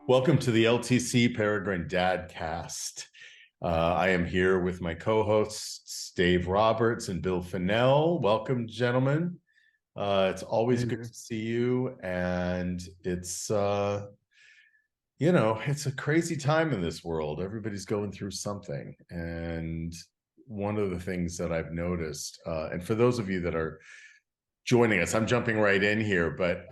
Welcome to the LTC Peregrine DadCast. I am here with my co-hosts, Dave Roberts and Bill Fennell. Welcome, gentlemen. It's always good to see you. And it's a crazy time in this world. Everybody's going through something. And one of the things that I've noticed, and for those of you that are joining us, I'm jumping right in here, but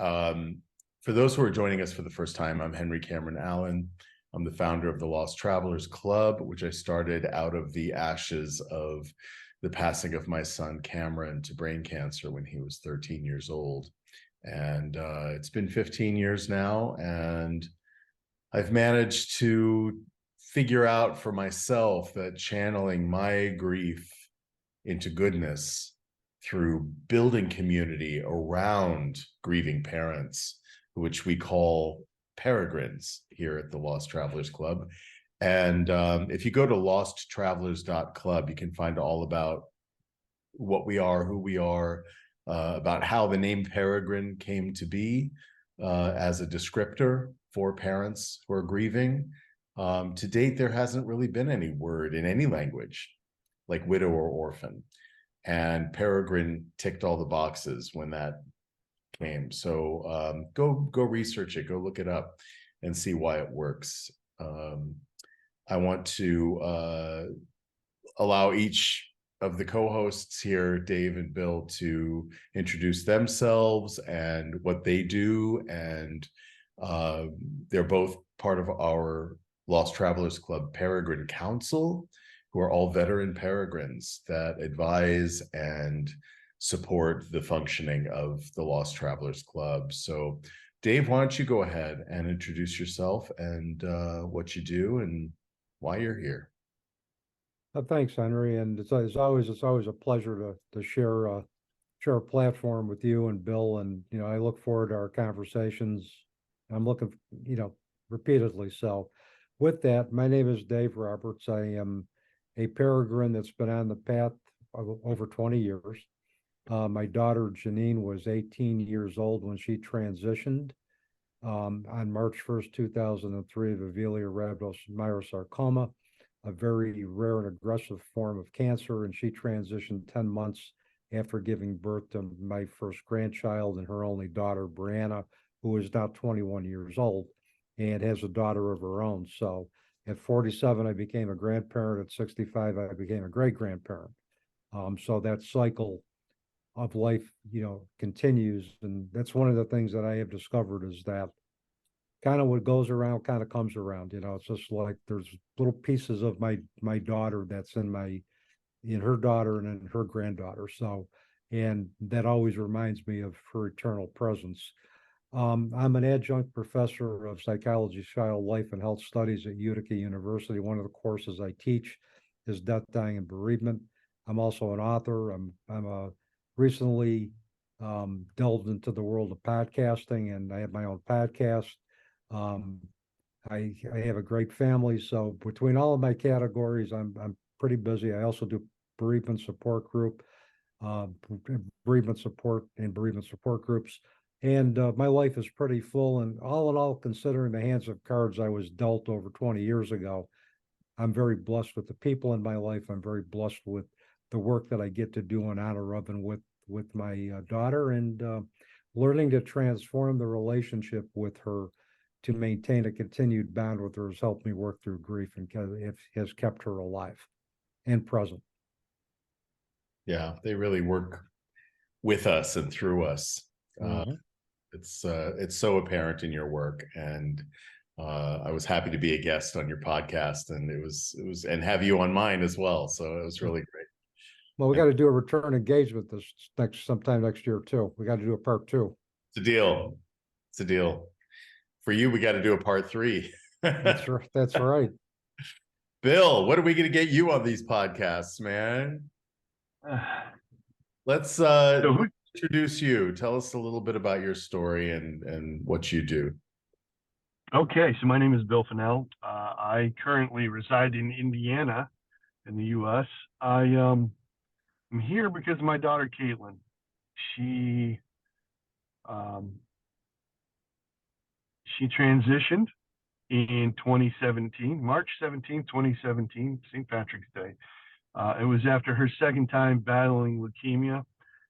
for those who are joining us for the first time, I'm Henry Cameron Allen. I'm the founder of the Lost Travelers Club, which I started out of the ashes of the passing of my son Cameron to brain cancer when he was 13 years old. And it's been 15 years now, and I've managed to figure out for myself that channeling my grief into goodness through building community around grieving parents, which we call peregrines here at the Lost Travelers Club. And if you go to losttravelers.club, you can find all about what we are, who we are, about how the name peregrine came to be as a descriptor for parents who are grieving. To date, there hasn't really been any word in any language like widow or orphan. And peregrine ticked all the boxes when that came. So go research it, go look it up and see why it works. I want to allow each of the co-hosts here, Dave and Bill, to introduce themselves and what they do. And they're both part of our Lost Travelers Club Peregrine Council, who are all veteran peregrines that advise and support the functioning of the Lost Travelers Club. So Dave, why don't you go ahead and introduce yourself and what you do and why you're here. Thanks, Henry. And it's always a pleasure to share a platform with you and Bill. And I look forward to our conversations. I'm looking, repeatedly. So with that, my name is Dave Roberts. I am a peregrine that's been on the path of over 20 years. My daughter Janine was 18 years old when she transitioned on March 1st, 2003, of Avelia rhabdomyosarcoma, a very rare and aggressive form of cancer, and she transitioned 10 months after giving birth to my first grandchild and her only daughter, Brianna, who is now 21 years old and has a daughter of her own. So at 47, I became a grandparent. At 65, I became a great-grandparent. So that cycle of life, continues. And that's one of the things that I have discovered is that kind of what goes around kind of comes around. It's just like there's little pieces of my daughter that's in her daughter and in her granddaughter. So, and that always reminds me of her eternal presence. I'm an adjunct professor of psychology, child life, and health studies at Utica University. One of the courses I teach is death, dying, and bereavement. I'm also an author. I'm a recently delved into the world of podcasting, and I have my own podcast. I have a great family, so between all of my categories, I'm pretty busy. I also do bereavement support group, bereavement support groups, and my life is pretty full. And all in all, considering the hands of cards I was dealt over 20 years ago, I'm very blessed with the people in my life. I'm very blessed with the work that I get to do in honor of and with my daughter, and learning to transform the relationship with her to maintain a continued bond with her has helped me work through grief and it has kept her alive and present. Yeah, they really work with us and through us. Mm-hmm. It's so apparent in your work, and I was happy to be a guest on your podcast, and it was have you on mine as well. So it was really great. Well, we got to do a return engagement sometime next year too. We got to do a part 2. It's a deal. It's a deal. For you, we got to do a part 3. That's right. That's right. Bill, what are we going to get you on these podcasts, man? Let's introduce you. Tell us a little bit about your story and what you do. Okay, so my name is Bill Fennell. I currently reside in Indiana in the U.S. I'm here because of my daughter, Caitlin. She transitioned in 2017, March 17th, 2017, St. Patrick's Day. It was after her second time battling leukemia.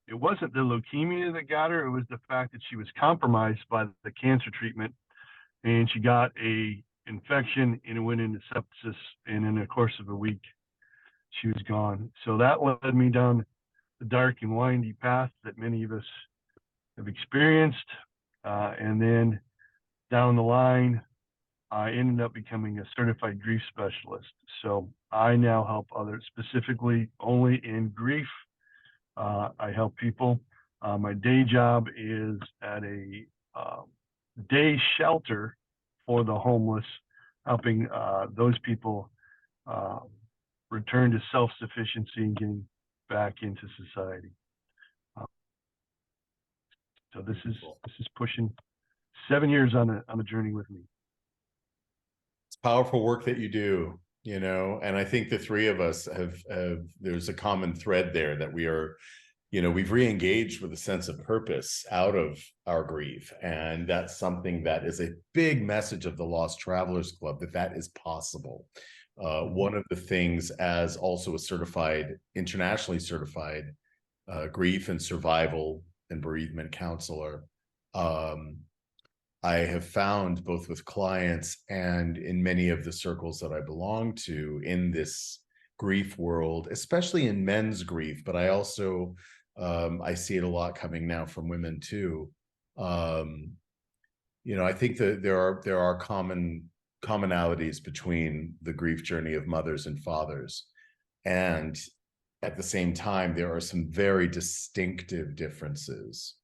It wasn't the leukemia that got her, it was the fact that she was compromised by the cancer treatment, and she got a infection and it went into sepsis, and in the course of a week, she was gone. So that led me down the dark and windy path that many of us have experienced. And then down the line, I ended up becoming a certified grief specialist. So I now help others, specifically only in grief. I help people. My day job is at a day shelter for the homeless, helping those people return to self-sufficiency and getting back into society. So this is pushing 7 years on a journey with me. It's powerful work that you do, you know, and I think the three of us have there's a common thread there that we are, you know, we've re-engaged with a sense of purpose out of our grief. And that's something that is a big message of the Lost Travelers Club, that is possible. One of the things, as also a certified, internationally certified grief and survival and bereavement counselor, I have found both with clients and in many of the circles that I belong to in this grief world, especially in men's grief, but I also, I see it a lot coming now from women too. You know, I think that there are commonalities between the grief journey of mothers and fathers. And at the same time, there are some very distinctive differences.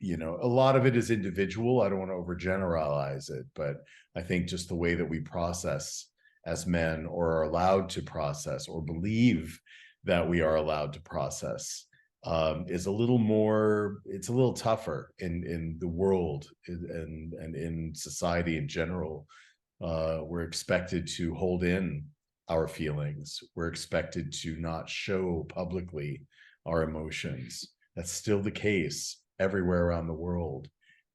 You know, a lot of it is individual. I don't want to overgeneralize it, but I think just the way that we process as men, or are allowed to process, or believe that we are allowed to process, is a little more, it's a little tougher in the world and in society in general. We're expected to hold in our feelings. We're expected to not show publicly our emotions. That's still the case everywhere around the world.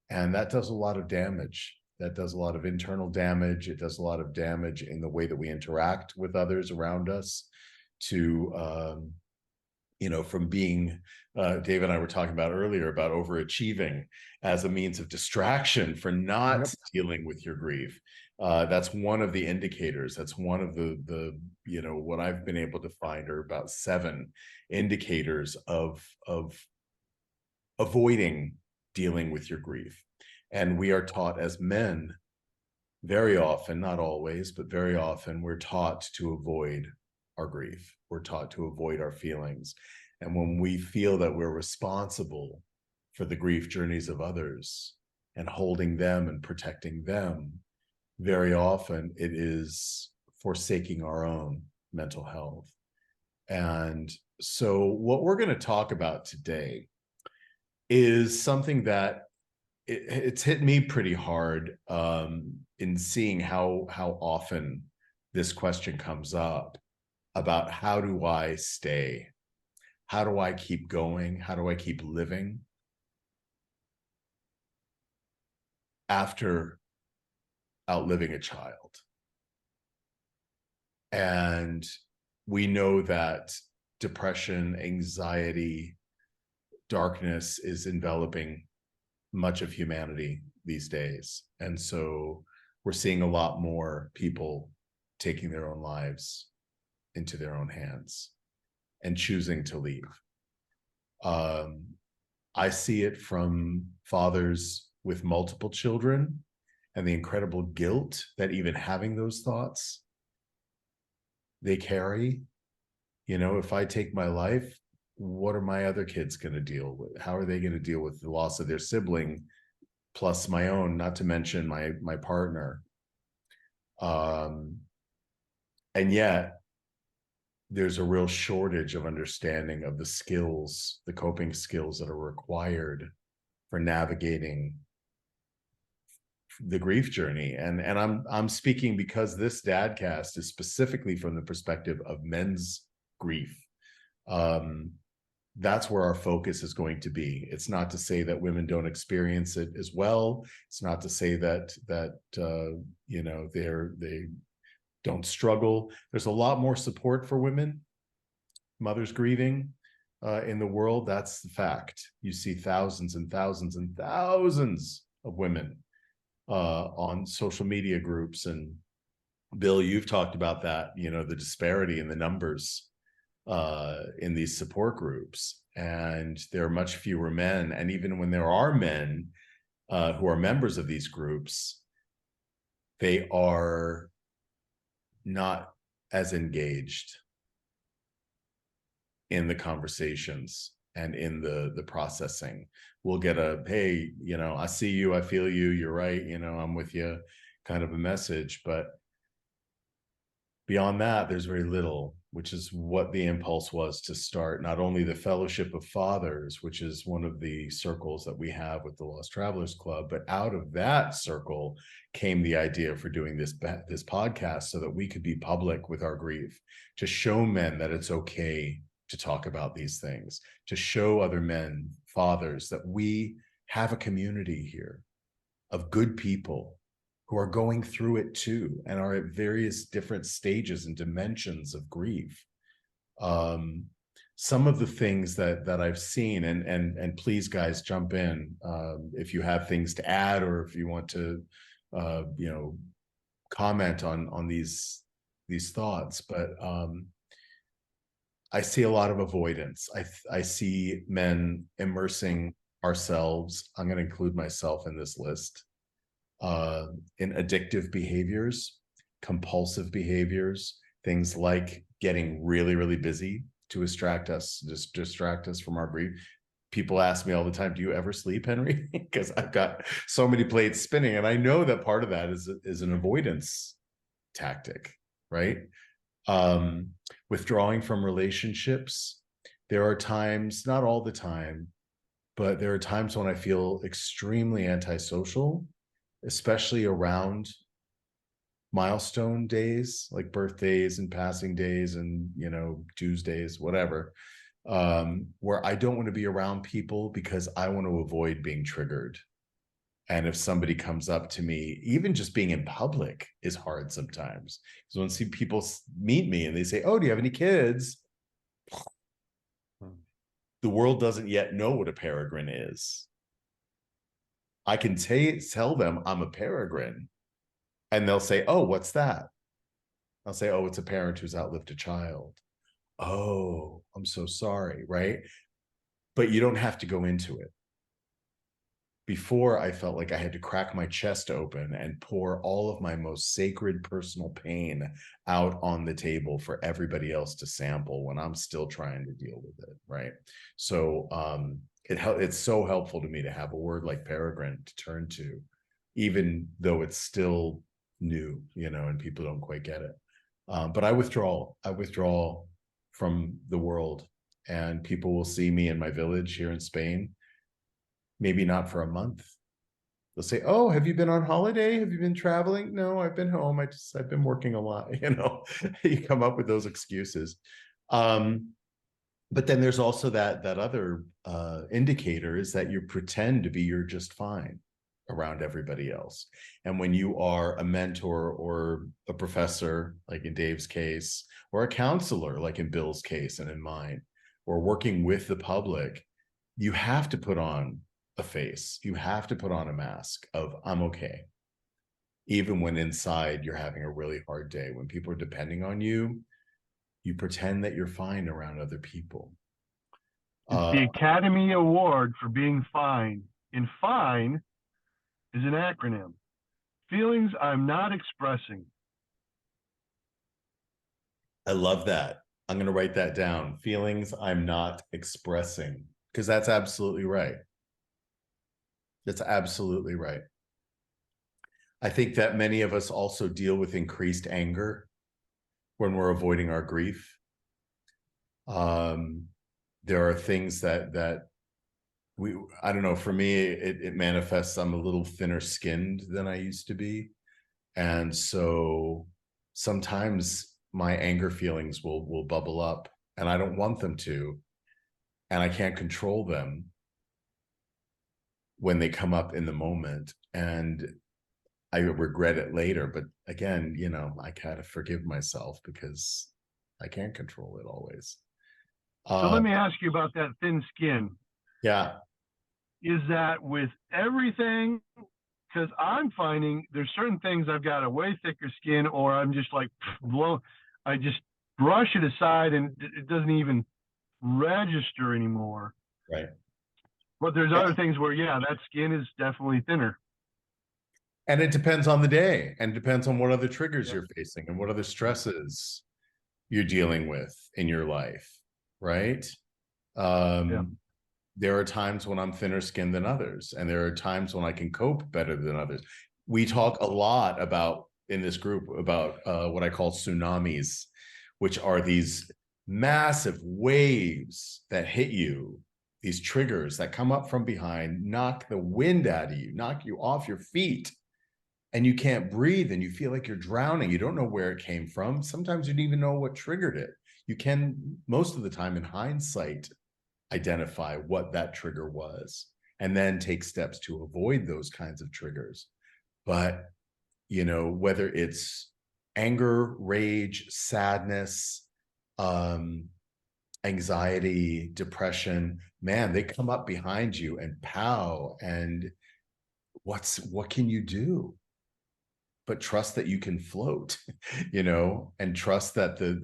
And that does a lot of damage. That does a lot of internal damage. It does a lot of damage in the way that we interact with others around us, to, you know, from being, Dave and I were talking about earlier about overachieving as a means of distraction for not dealing with your grief. That's one of the indicators. That's one of the, you know, what I've been able to find are about 7 indicators of avoiding dealing with your grief. And we are taught as men very often, not always, but very often, we're taught to avoid our grief. We're taught to avoid our feelings. And when we feel that we're responsible for the grief journeys of others and holding them and protecting them, very often it is forsaking our own mental health. And so what we're going to talk about today is something that it's hit me pretty hard in seeing how often this question comes up about how do I stay? How do I keep going? How do I keep living after outliving a child? And we know that depression, anxiety, darkness is enveloping much of humanity these days. And so we're seeing a lot more people taking their own lives into their own hands and choosing to leave. I see it from fathers with multiple children and the incredible guilt that even having those thoughts they carry. You know, if I take my life, what are my other kids going to deal with? How are they going to deal with the loss of their sibling, plus my own, not to mention my partner? And yet there's a real shortage of understanding of the skills, the coping skills that are required for navigating the grief journey. And I'm speaking because this DadCast is specifically from the perspective of men's grief. that's where our focus is going to be. It's not to say that women don't experience it as well. It's not to say that you know, they don't struggle. There's a lot more support for women, mothers grieving in the world. That's the fact. You see thousands and thousands and thousands of women on social media groups. And Bill, you've talked about that, you know, the disparity in the numbers in these support groups. And there are much fewer men. And even when there are men who are members of these groups, they are not as engaged in the conversations and in the processing. We'll get a, hey, you know, I see you, I feel you, you're right, you know, I'm with you, kind of a message. But beyond that, there's very little, which is what the impulse was to start not only the Fellowship of Fathers, which is one of the circles that we have with the Lost Travelers Club, but out of that circle came the idea for doing this podcast, so that we could be public with our grief, to show men that it's okay to talk about these things, to show other men, fathers, that we have a community here of good people who are going through it too, and are at various different stages and dimensions of grief. Some of the things that I've seen, and please guys jump in if you have things to add, or if you want to you know, comment on these thoughts. But I see a lot of avoidance. I see men immersing ourselves, I'm going to include myself in this list, in addictive behaviors, compulsive behaviors, things like getting really, really busy to distract us from our grief. People ask me all the time, do you ever sleep, Henry? Because I've got so many plates spinning. And I know that part of that is an avoidance tactic, right? Withdrawing from relationships. There are times, not all the time, but there are times when I feel extremely antisocial, especially around milestone days, like birthdays and passing days and, you know, Tuesdays, whatever, where I don't want to be around people because I want to avoid being triggered. And if somebody comes up to me, even just being in public is hard sometimes. Because when people meet me and they say, oh, do you have any kids? The world doesn't yet know what a peregrine is. I can tell them I'm a peregrine, and they'll say, oh, what's that? I'll say, oh, it's a parent who's outlived a child. Oh, I'm so sorry, right? But you don't have to go into it. Before, I felt like I had to crack my chest open and pour all of my most sacred personal pain out on the table for everybody else to sample when I'm still trying to deal with it, right? So it's so helpful to me to have a word like peregrine to turn to, even though it's still new, you know, and people don't quite get it. But I withdraw from the world, and people will see me in my village here in Spain. Maybe not for a month. They'll say, oh, have you been on holiday? Have you been traveling? No, I've been home. I've been working a lot, you know. You come up with those excuses. But then there's also that other indicator, is that you pretend to be you're just fine around everybody else. And when you are a mentor or a professor, like in Dave's case, or a counselor, like in Bill's case and in mine, or working with the public, you have to put on a face. You have to put on a mask of I'm okay. Even when inside you're having a really hard day, when people are depending on you, you pretend that you're fine around other people. It's the Academy Award for being fine. And fine is an acronym. Feelings I'm not expressing. I love that. I'm going to write that down. Feelings I'm not expressing, because that's absolutely right. That's absolutely right. I think that many of us also deal with increased anger when we're avoiding our grief. There are things that I don't know, for me, it manifests. I'm a little thinner skinned than I used to be. And so sometimes my anger feelings will bubble up, and I don't want them to. and I can't control them when they come up in the moment, and I regret it later. But again, you know, I gotta forgive myself because I can't control it always. So let me ask you about that thin skin. Yeah. Is that with everything? Because I'm finding there's certain things I've got a way thicker skin, or I'm just like I just brush it aside and it doesn't even register anymore. Right. But there's other things where, yeah, that skin is definitely thinner. And it depends on the day, and depends on what other triggers Yep. you're facing and what other stresses you're dealing with in your life, right? There are times when I'm thinner skinned than others, and there are times when I can cope better than others. We talk a lot about in this group about what I call tsunamis, which are these massive waves that hit you, these triggers that come up from behind, knock the wind out of you, knock you off your feet, and you can't breathe, and you feel like you're drowning. You don't know where it came from. Sometimes you don't even know what triggered it. You can, most of the time in hindsight, identify what that trigger was, and then take steps to avoid those kinds of triggers. But, you know, whether it's anger, rage, sadness, anxiety, depression, man, they come up behind you and pow. And what can you do? But trust that you can float, you know, and trust that the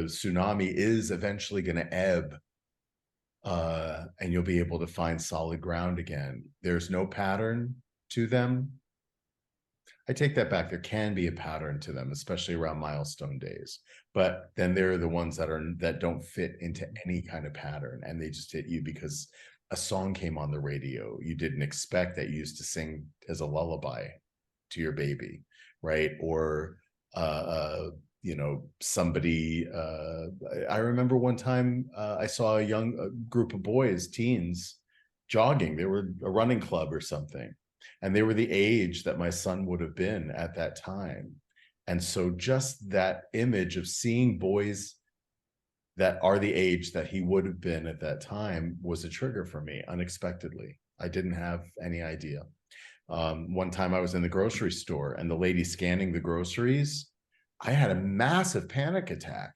tsunami is eventually going to ebb, and you'll be able to find solid ground again. There's no pattern to them. I take that back. There can be a pattern to them, especially around milestone days. But then there are the ones that don't fit into any kind of pattern, and they just hit you because a song came on the radio you didn't expect that you used to sing as a lullaby to your baby, right? Or you know, somebody, I remember one time I saw a group of boys, teens, jogging. They were a running club or something, and they were the age that my son would have been at that time. And so just that image of seeing boys that are the age that he would have been at that time was a trigger for me unexpectedly. I didn't have any idea. One time I was in the grocery store, and the lady scanning the groceries, I had a massive panic attack,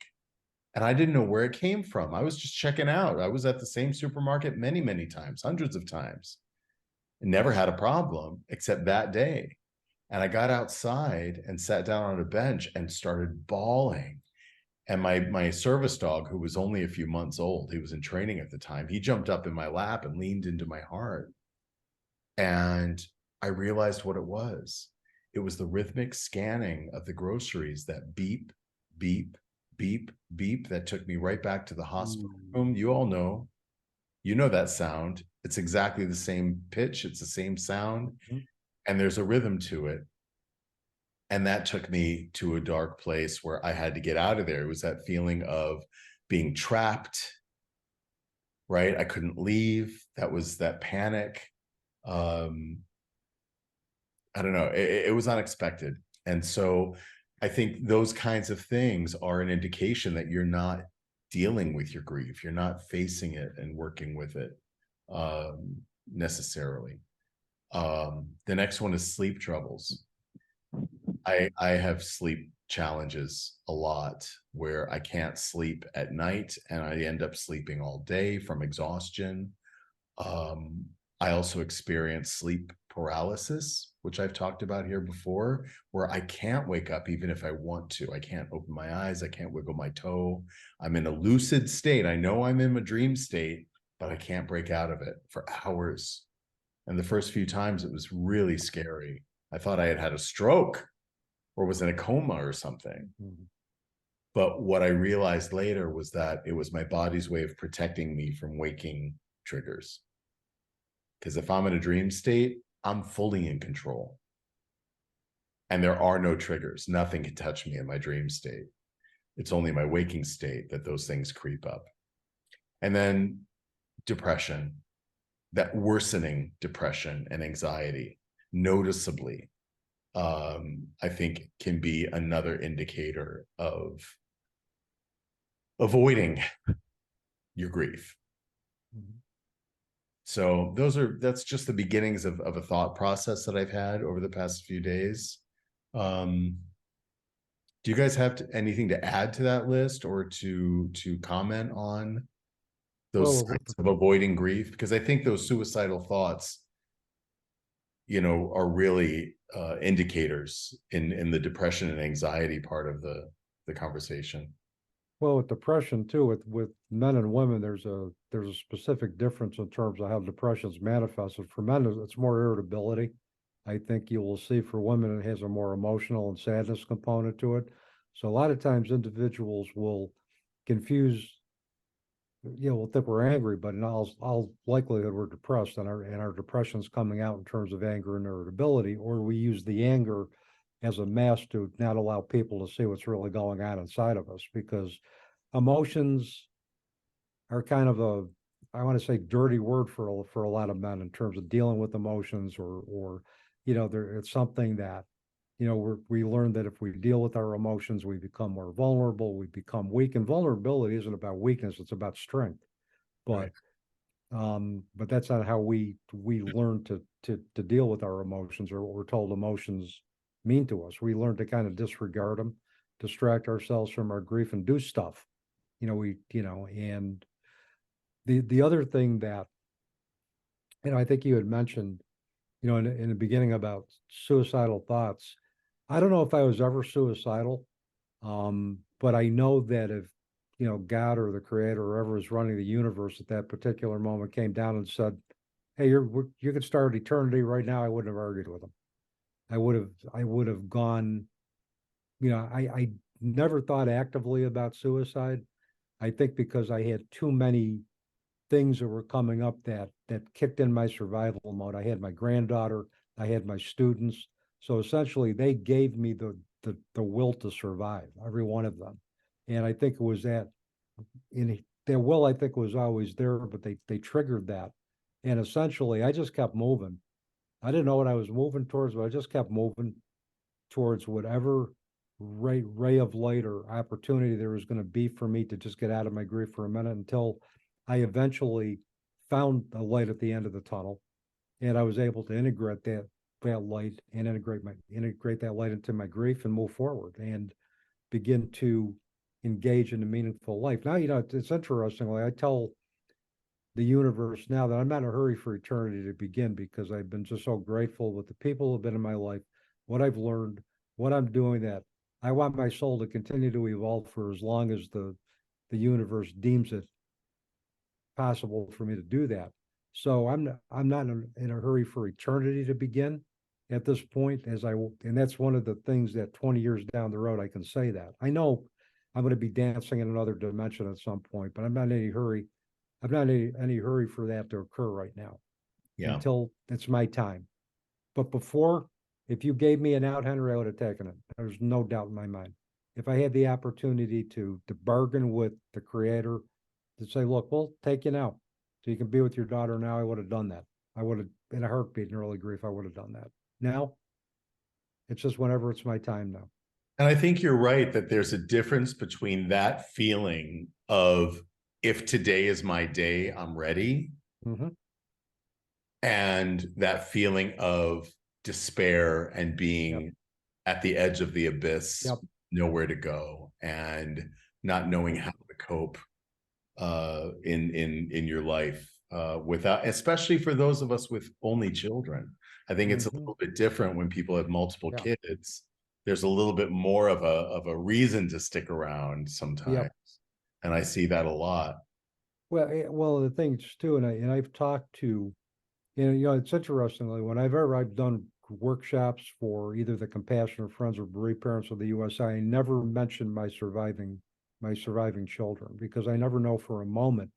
and I didn't know where it came from. I was just checking out. I was at the same supermarket many, many times, hundreds of times, and never had a problem except that day. And I got outside and sat down on a bench and started bawling. And my service dog, who was only a few months old, he was in training at the time, he jumped up in my lap and leaned into my heart. And I realized what it was. It was the rhythmic scanning of the groceries, that beep, beep, beep, beep, that took me right back to the hospital room. You all know, you know that sound. It's exactly the same pitch. It's the same sound. And there's a rhythm to it. And that took me to a dark place where I had to get out of there. It was that feeling of being trapped, right? I couldn't leave. That was that panic. I don't know. It was unexpected. And so I think those kinds of things are an indication that you're not dealing with your grief. You're not facing it and working with it necessarily. The next one is sleep troubles. I have sleep challenges a lot where I can't sleep at night, and I end up sleeping all day from exhaustion. I also experience sleep paralysis, which I've talked about here before, where I can't wake up even if I want to. I can't open my eyes. I can't wiggle my toe. I'm in a lucid state. I know I'm in a dream state, but I can't break out of it for hours. And the first few times it was really scary. I thought I had had a stroke or was in a coma or something. But what I realized later was that it was my body's way of protecting me from waking triggers. Because if I'm in a dream state, I'm fully in control. And there are no triggers. Nothing can touch me in my dream state. It's only my waking state that those things creep up. And then depression, that worsening depression and anxiety, noticeably, I think can be another indicator of avoiding your grief. So that's just the beginnings of a thought process that I've had over the past few days. Do you guys have anything to add to that list or to comment on those Well, signs of avoiding grief? Because I think those suicidal thoughts, are really indicators in the depression and anxiety part of the conversation. well, with depression too, with men and women, there's a specific difference in terms of how depression is manifested. For men, it's more irritability. I think you will see for women, it has a more emotional and sadness component to it. So a lot of times individuals will confuse, we'll think we're angry, but in all likelihood, we're depressed, and our depression's coming out in terms of anger and irritability, or we use the anger as a mask to not allow people to see what's really going on inside of us, because emotions are kind of I want to say dirty word for a lot of men in terms of dealing with emotions, or it's something that we learn that if we deal with our emotions, we become more vulnerable, we become weak, and vulnerability isn't about weakness, it's about strength. But but that's not how we learn to deal with our emotions, or what we're told emotions mean to us. We learn to kind of disregard them, distract ourselves from our grief, and do stuff. And the other thing that, I think you had mentioned, in the beginning about suicidal thoughts. I don't know if I was ever suicidal, but I know that if, God or the creator or whoever was running the universe at that particular moment came down and said, hey, you could start eternity right now, I wouldn't have argued with them. I would have gone, I never thought actively about suicide. I think because I had too many things that were coming up that kicked in my survival mode. I had my granddaughter, I had my students. So essentially they gave me the will to survive, every one of them. And I think it was that their will, I think, was always there, but they triggered that. And essentially I just kept moving. I didn't know what I was moving towards, but I just kept moving towards whatever ray of light or opportunity there was going to be for me to just get out of my grief for a minute, until I eventually found a light at the end of the tunnel, and I was able to integrate that light and integrate that light into my grief and move forward and begin to engage in a meaningful life. Now, it's interesting. Like I tell the universe now that I'm not in a hurry for eternity to begin, because I've been just so grateful with the people who have been in my life, what I've learned, what I'm doing, that I want my soul to continue to evolve for as long as the universe deems it possible for me to do that. So I'm not in a hurry for eternity to begin at this point, and that's one of the things that 20 years down the road, I can say that. I know I'm going to be dancing in another dimension at some point, but I'm not in any hurry. I'm not in any hurry for that to occur right now. Until it's my time. But before, if you gave me an out, Henry, I would have taken it. There's no doubt in my mind. If I had the opportunity to bargain with the creator, to say, look, we'll take you now, so you can be with your daughter now, I would have done that. I would have, in a heartbeat, in early grief, I would have done that. Now, it's just whenever it's my time now. And I think you're right that there's a difference between that feeling of, if today is my day, I'm ready, and that feeling of despair and being at the edge of the abyss, nowhere to go, and not knowing how to cope in your life, without, especially for those of us with only children. I think it's a little bit different when people have multiple kids. There's a little bit more of a reason to stick around sometimes, and I see that a lot. Well, the thing too, and I've talked to, it's interestingly, whenever I've done workshops for either the Compassionate Friends or Bereaved Parents of the USA, I never mentioned my surviving children, because I never know for a moment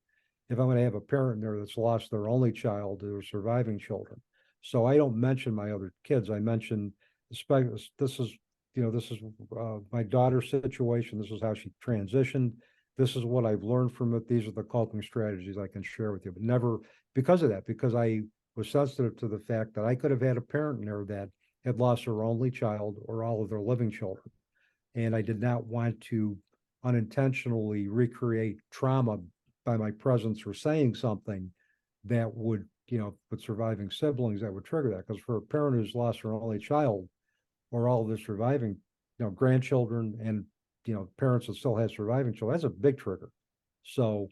if I'm going to have a parent there that's lost their only child or surviving children. So I don't mention my other kids. I mention, this is my daughter's situation. This is how she transitioned. This is what I've learned from it. These are the coping strategies I can share with you, but never because of that, because I was sensitive to the fact that I could have had a parent in there that had lost her only child or all of their living children. And I did not want to unintentionally recreate trauma my presence or saying something that would, with surviving siblings, that would trigger that. Because for a parent who's lost their only child, or all of the surviving, grandchildren and, parents that still have surviving children, that's a big trigger. So,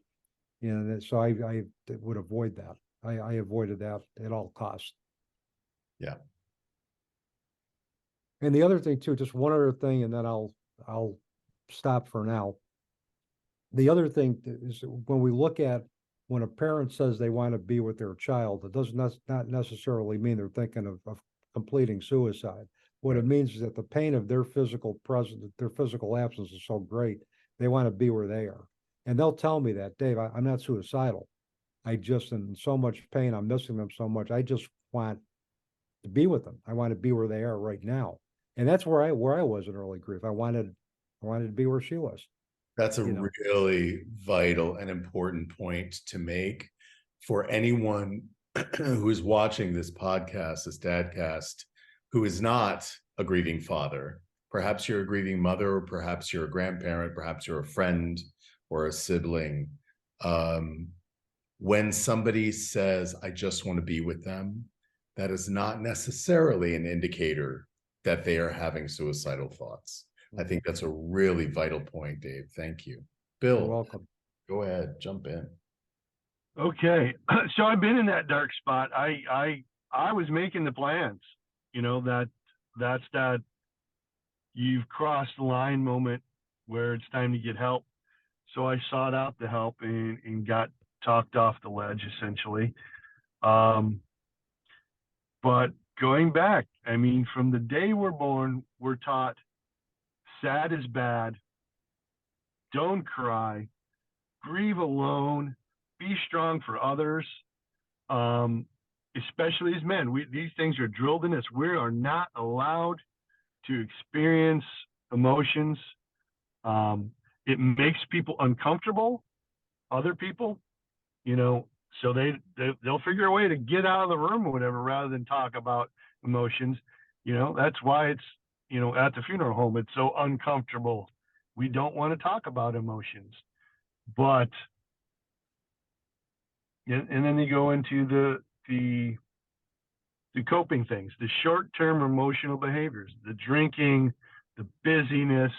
so I would avoid that. I avoided that at all costs. Yeah. And the other thing too, just one other thing, and then I'll stop for now. The other thing is when we look at when a parent says they want to be with their child, it does not necessarily mean they're thinking of completing suicide. What it means is that the pain of their physical presence, their physical absence is so great, they want to be where they are. And they'll tell me that, Dave, I'm not suicidal. I just in so much pain, I'm missing them so much. I just want to be with them. I want to be where they are right now. And that's where I was in early grief. I wanted to be where she was. That's a really vital and important point to make for anyone who is watching this podcast, this DadCast, who is not a grieving father. Perhaps you're a grieving mother, or perhaps you're a grandparent, perhaps you're a friend or a sibling. When somebody says, I just want to be with them, that is not necessarily an indicator that they are having suicidal thoughts. I think that's a really vital point, Dave. Thank you. Bill, you're welcome. Go ahead, jump in. Okay, so I've been in that dark spot. I was making the plans, that's that you've crossed the line moment where it's time to get help. So I sought out the help and got talked off the ledge, essentially. But going back, from the day we're born, we're taught sad is bad, don't cry, grieve alone, be strong for others, especially as men. These things are drilled in us. We are not allowed to experience emotions. It makes people uncomfortable, other people, so they'll figure a way to get out of the room or whatever rather than talk about emotions. That's why it's, at the funeral home, it's so uncomfortable. We don't want to talk about emotions. But and then you go into the coping things, the short-term emotional behaviors, the drinking, the busyness,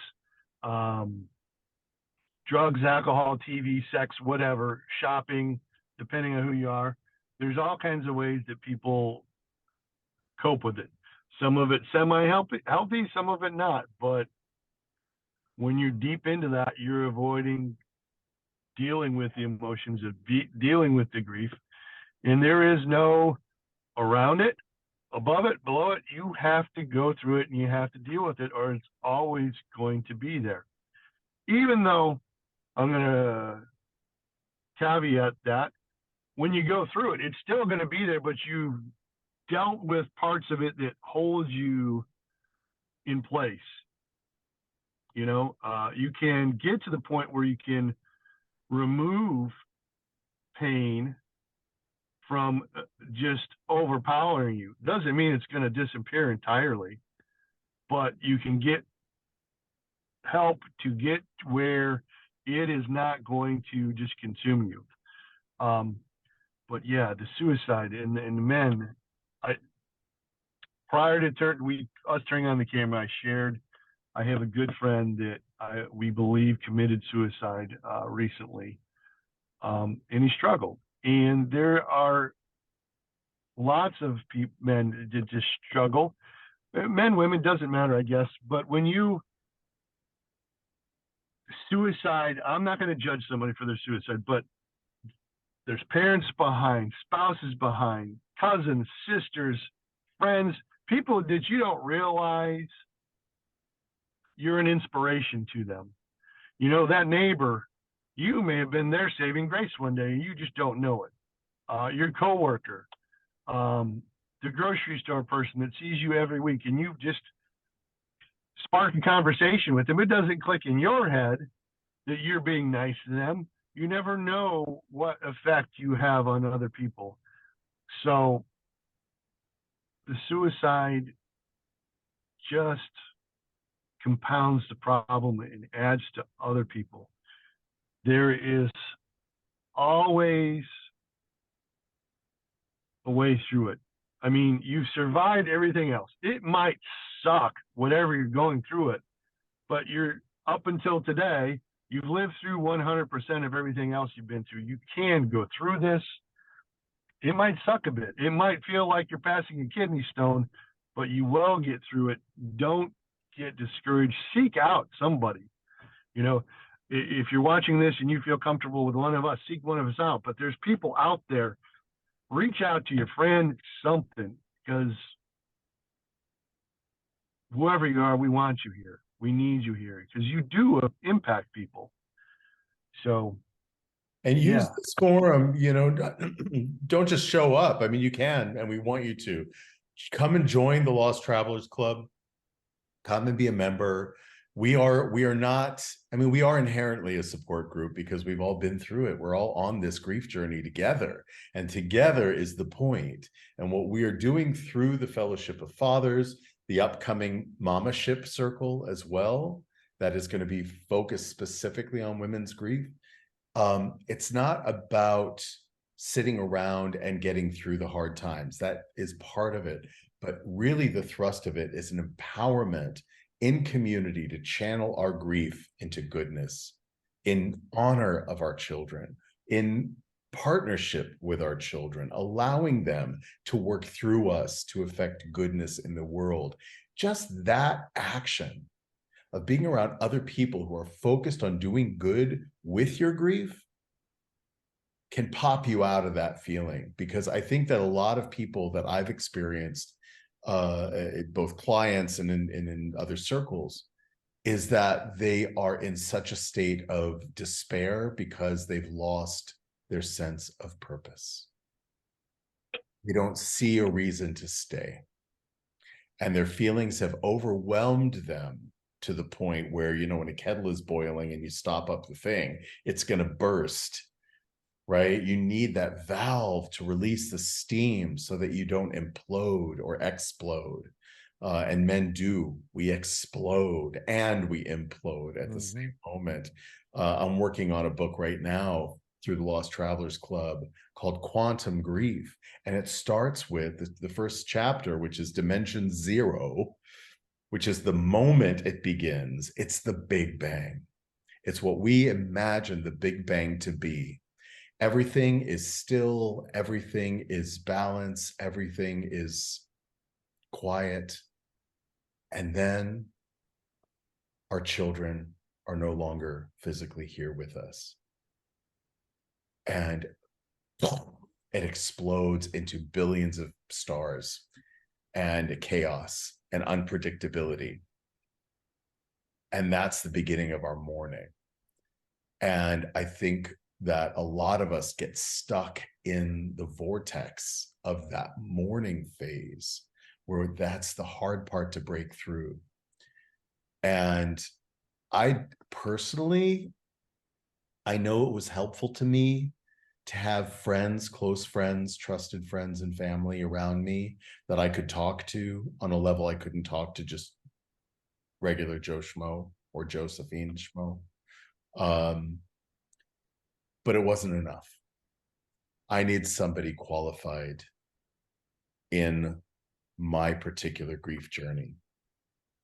drugs, alcohol, TV, sex, whatever, shopping, depending on who you are. There's all kinds of ways that people cope with it. Some of it semi-healthy, some of it not. But when you're deep into that, you're avoiding dealing with the emotions of dealing with the grief. And there is no around it, above it, below it. You have to go through it and you have to deal with it, or it's always going to be there. Even though I'm going to caveat that when you go through it, it's still going to be there, but you've dealt with parts of it that hold you in place. You can get to the point where you can remove pain from just overpowering you. Doesn't mean it's going to disappear entirely, but you can get help to get where it is not going to just consume you. But yeah, the suicide and the men, prior to us turning on the camera, I shared, I have a good friend that we believe committed suicide recently, and he struggled. And there are lots of men that just struggle. Men, women, doesn't matter, I guess. But when suicide, I'm not going to judge somebody for their suicide, but there's parents behind, spouses behind, cousins, sisters, friends, people that you don't realize you're an inspiration to them. That neighbor, you may have been their saving grace one day and you just don't know it. Your coworker, the grocery store person that sees you every week and you've just sparked a conversation with them. It doesn't click in your head that you're being nice to them. You never know what effect you have on other people. So the suicide just compounds the problem and adds to other people. There is always a way through it. I mean, you've survived everything else. It might suck, whatever you're going through it, but you're up until today, you've lived through 100% of everything else you've been through. You can go through this. It might suck a bit. It might feel like you're passing a kidney stone, but you will get through it. Don't get discouraged. Seek out somebody. You know, if you're watching this and you feel comfortable with one of us, seek one of us out. But there's people out there. Reach out to your friend, something, because whoever you are, we want you here. We need you here because you do impact people. So, and use this forum, you know, don't just show up. I mean, you can, and we want you to come and join the Lost Travelers Club. Come and be a member. We are not, I mean, we are inherently a support group because we've all been through it. We're all on this grief journey together, and together is the point. And what we are doing through the Fellowship of Fathers, the upcoming Mamaship Circle as well, that is going to be focused specifically on women's grief. It's not about sitting around and getting through the hard times. That is part of it. But really the thrust of it is an empowerment in community to channel our grief into goodness, in honor of our children, in partnership with our children, allowing them to work through us to affect goodness in the world. Just that action of being around other people who are focused on doing good with your grief can pop you out of that feeling. Because I think that a lot of people that I've experienced, both clients and in other circles, is that they are in such a state of despair because they've lost their sense of purpose. They don't see a reason to stay. And their feelings have overwhelmed them to the point where, you know, when a kettle is boiling and you stop up the thing, it's going to burst. Right? You need that valve to release the steam so that you don't implode or explode. And men do. We explode and we implode at the same moment. I'm working on a book right now through the Lost Travelers Club called Quantum Grief. And it starts with the first chapter, which is Dimension Zero, which is the moment it begins. It's the Big Bang. It's what we imagine the Big Bang to be. Everything is still, everything is balance, everything is quiet. And then our children are no longer physically here with us. And it explodes into billions of stars and chaos and unpredictability. And that's the beginning of our mourning. And I think that a lot of us get stuck in the vortex of that mourning phase, where that's the hard part to break through. And I personally, I know it was helpful to me to have friends, close friends, trusted friends and family around me that I could talk to on a level I couldn't talk to just regular Joe Schmo or Josephine Schmo. But it wasn't enough. I need somebody qualified in my particular grief journey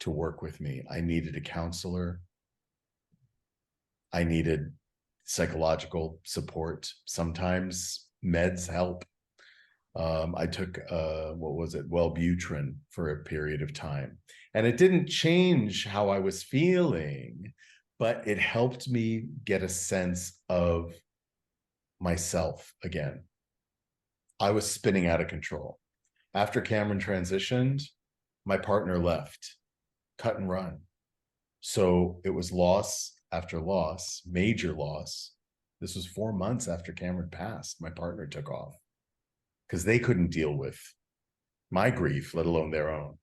to work with me. I needed a counselor. I needed psychological support. Sometimes meds help. I took, Wellbutrin for a period of time. And it didn't change how I was feeling, but it helped me get a sense of myself again. I was spinning out of control. After Cameron transitioned, my partner left, cut and run. So it was loss after loss, major loss. This was 4 months after Cameron passed. My partner took off because they couldn't deal with my grief, let alone their own.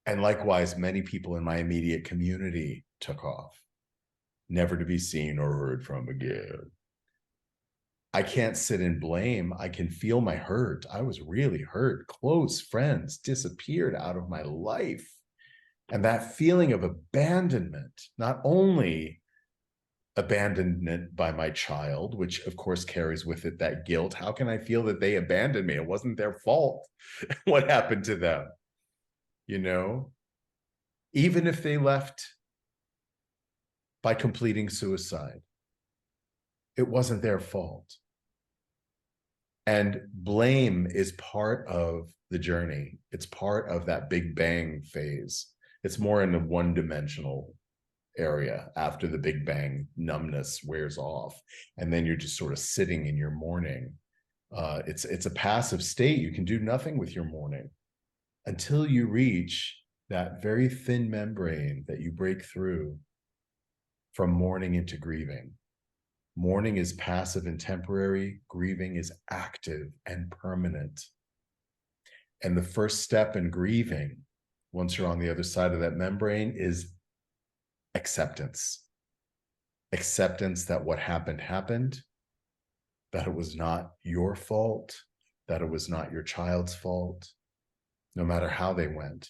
And likewise, many people in my immediate community took off, never to be seen or heard from again. I can't sit in blame. I can feel my hurt. I was really hurt. Close friends disappeared out of my life. And that feeling of abandonment, not only abandonment by my child, which of course carries with it that guilt. How can I feel that they abandoned me? It wasn't their fault. What happened to them? You know, even if they left by completing suicide, it wasn't their fault. And blame is part of the journey. It's part of that Big Bang phase. It's more in a one-dimensional area after the Big Bang numbness wears off. And then you're just sort of sitting in your mourning. It's a passive state. You can do nothing with your mourning until you reach that very thin membrane that you break through from mourning into grieving. Mourning is passive and temporary. Grieving is active and permanent. And the first step in grieving, once you're on the other side of that membrane, is acceptance. Acceptance that what happened, happened, that it was not your fault, that it was not your child's fault, no matter how they went.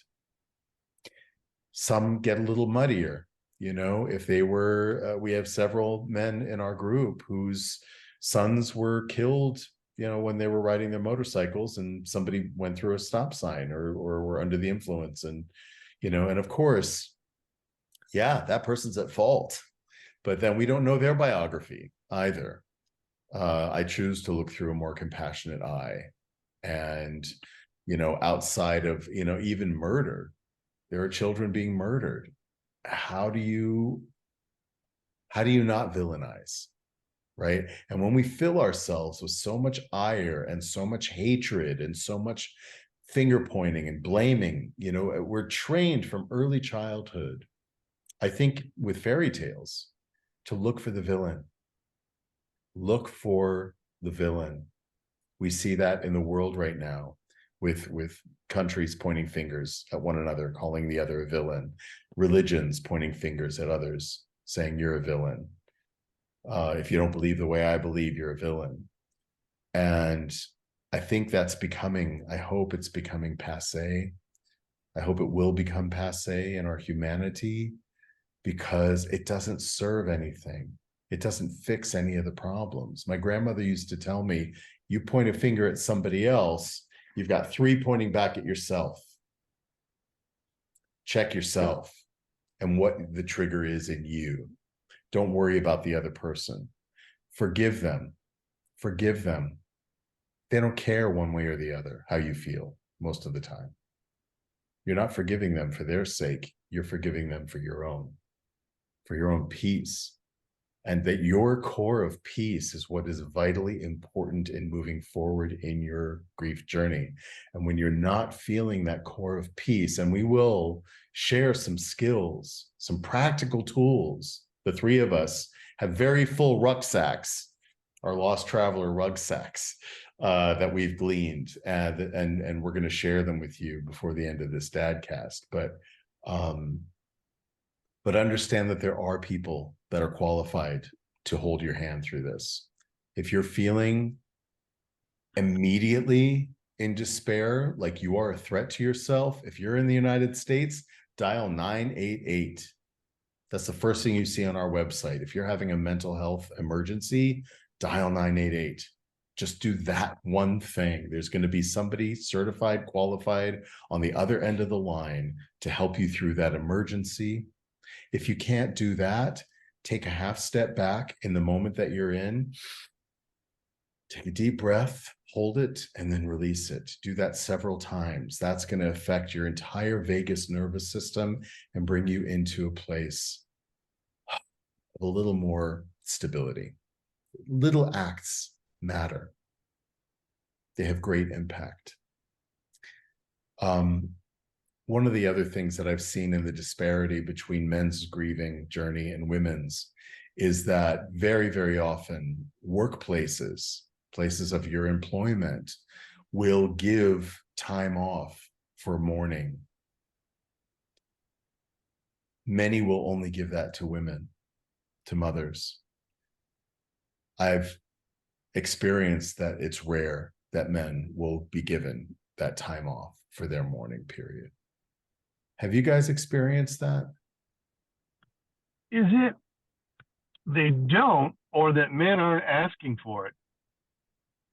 Some get a little muddier. You know, if they were, we have several men in our group whose sons were killed, you know, when they were riding their motorcycles and somebody went through a stop sign or were under the influence. And, you know, and of course, yeah, that person's at fault, but then we don't know their biography either. I choose to look through a more compassionate eye. And, you know, outside of, you know, even murder, there are children being murdered. How do you not villainize, right? And when we fill ourselves with so much ire and so much hatred and so much finger pointing and blaming, you know, we're trained from early childhood, I think with fairy tales, to look for the villain. Look for the villain. We see that in the world right now with countries pointing fingers at one another, calling the other a villain, religions pointing fingers at others, saying you're a villain. If you don't believe the way I believe, you're a villain. And I think that's becoming, I hope it's becoming passé. I hope it will become passé in our humanity, because it doesn't serve anything. It doesn't fix any of the problems. My grandmother used to tell me, you point a finger at somebody else, you've got 3 pointing back at yourself. Check yourself and what the trigger is in you. Don't worry about the other person. Forgive them. Forgive them. They don't care one way or the other how you feel most of the time. You're not forgiving them for their sake. You're forgiving them for your own peace. And that your core of peace is what is vitally important in moving forward in your grief journey. And when you're not feeling that core of peace, and we will share some skills, some practical tools. The 3 of us have very full rucksacks, our lost traveler rucksacks that we've gleaned, and we're going to share them with you before the end of this DadCast. But understand that there are people that are qualified to hold your hand through this. If you're feeling immediately in despair, like you are a threat to yourself, if you're in the United States, dial 988. That's the first thing you see on our website. If you're having a mental health emergency, dial 988. Just do that one thing. There's going to be somebody certified, qualified on the other end of the line to help you through that emergency. If you can't do that, take a half step back in the moment that you're in. Take a deep breath, hold it, and then release it. Do that several times. That's going to affect your entire vagus nervous system and bring you into a place of a little more stability. Little acts matter. They have great impact. One of the other things that I've seen in the disparity between men's grieving journey and women's is that very, very often workplaces, places of your employment, will give time off for mourning. Many will only give that to women, to mothers. I've experienced that it's rare that men will be given that time off for their mourning period. Have you guys experienced that? Is it they don't, or that men aren't asking for it.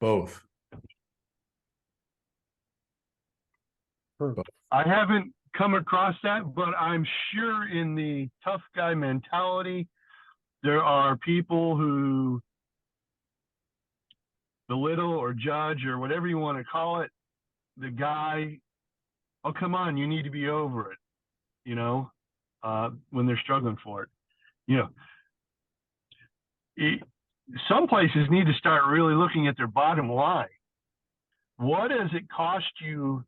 Both. I haven't come across that, but I'm sure in the tough guy mentality, there are people who belittle or judge or whatever you want to call it, the guy, oh, come on, you need to be over it, you know, when they're struggling for it. You know, some places need to start really looking at their bottom line. What does it cost you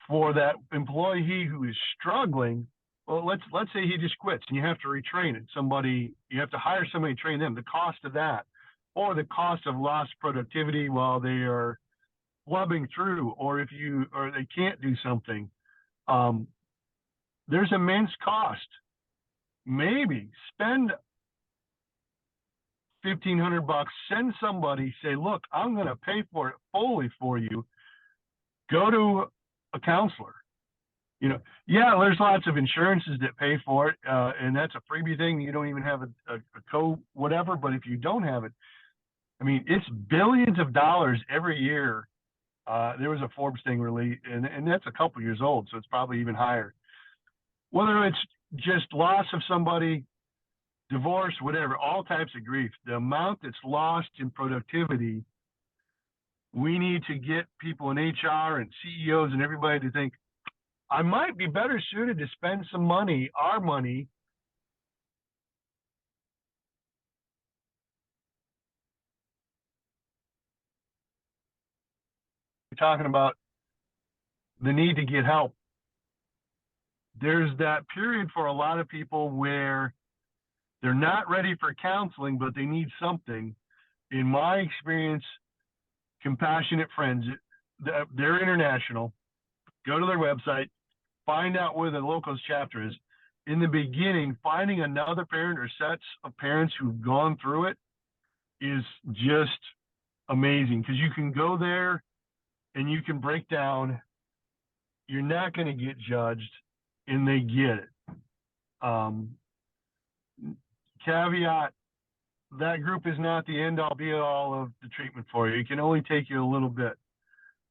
for that employee who is struggling? Well, let's say he just quits and you have to retrain it. You have to hire somebody to train them. The cost of that, or the cost of lost productivity while they are flubbing through, or they can't do something. There's immense cost. Maybe spend $1,500, send somebody, say, look, I'm going to pay for it fully for you. Go to a counselor. You know, yeah, there's lots of insurances that pay for it, and that's a freebie thing. You don't even have a whatever, but if you don't have it, I mean, it's billions of dollars every year. There was a Forbes thing released, and that's a couple years old, so it's probably even higher. Whether it's just loss of somebody, divorce, whatever, all types of grief, the amount that's lost in productivity, we need to get people in HR and CEOs and everybody to think, I might be better suited to spend some money, our money, talking about the need to get help. There's that period for a lot of people where they're not ready for counseling, but they need something. In my experience, Compassionate Friends, they're international. Go to their website, find out where the locals chapter is. In the beginning, finding another parent or sets of parents who've gone through it is just amazing, because you can go there and you can break down. You're not going to get judged, and they get it. Caveat, that group is not the end all be all of the treatment for you. It can only take you a little bit,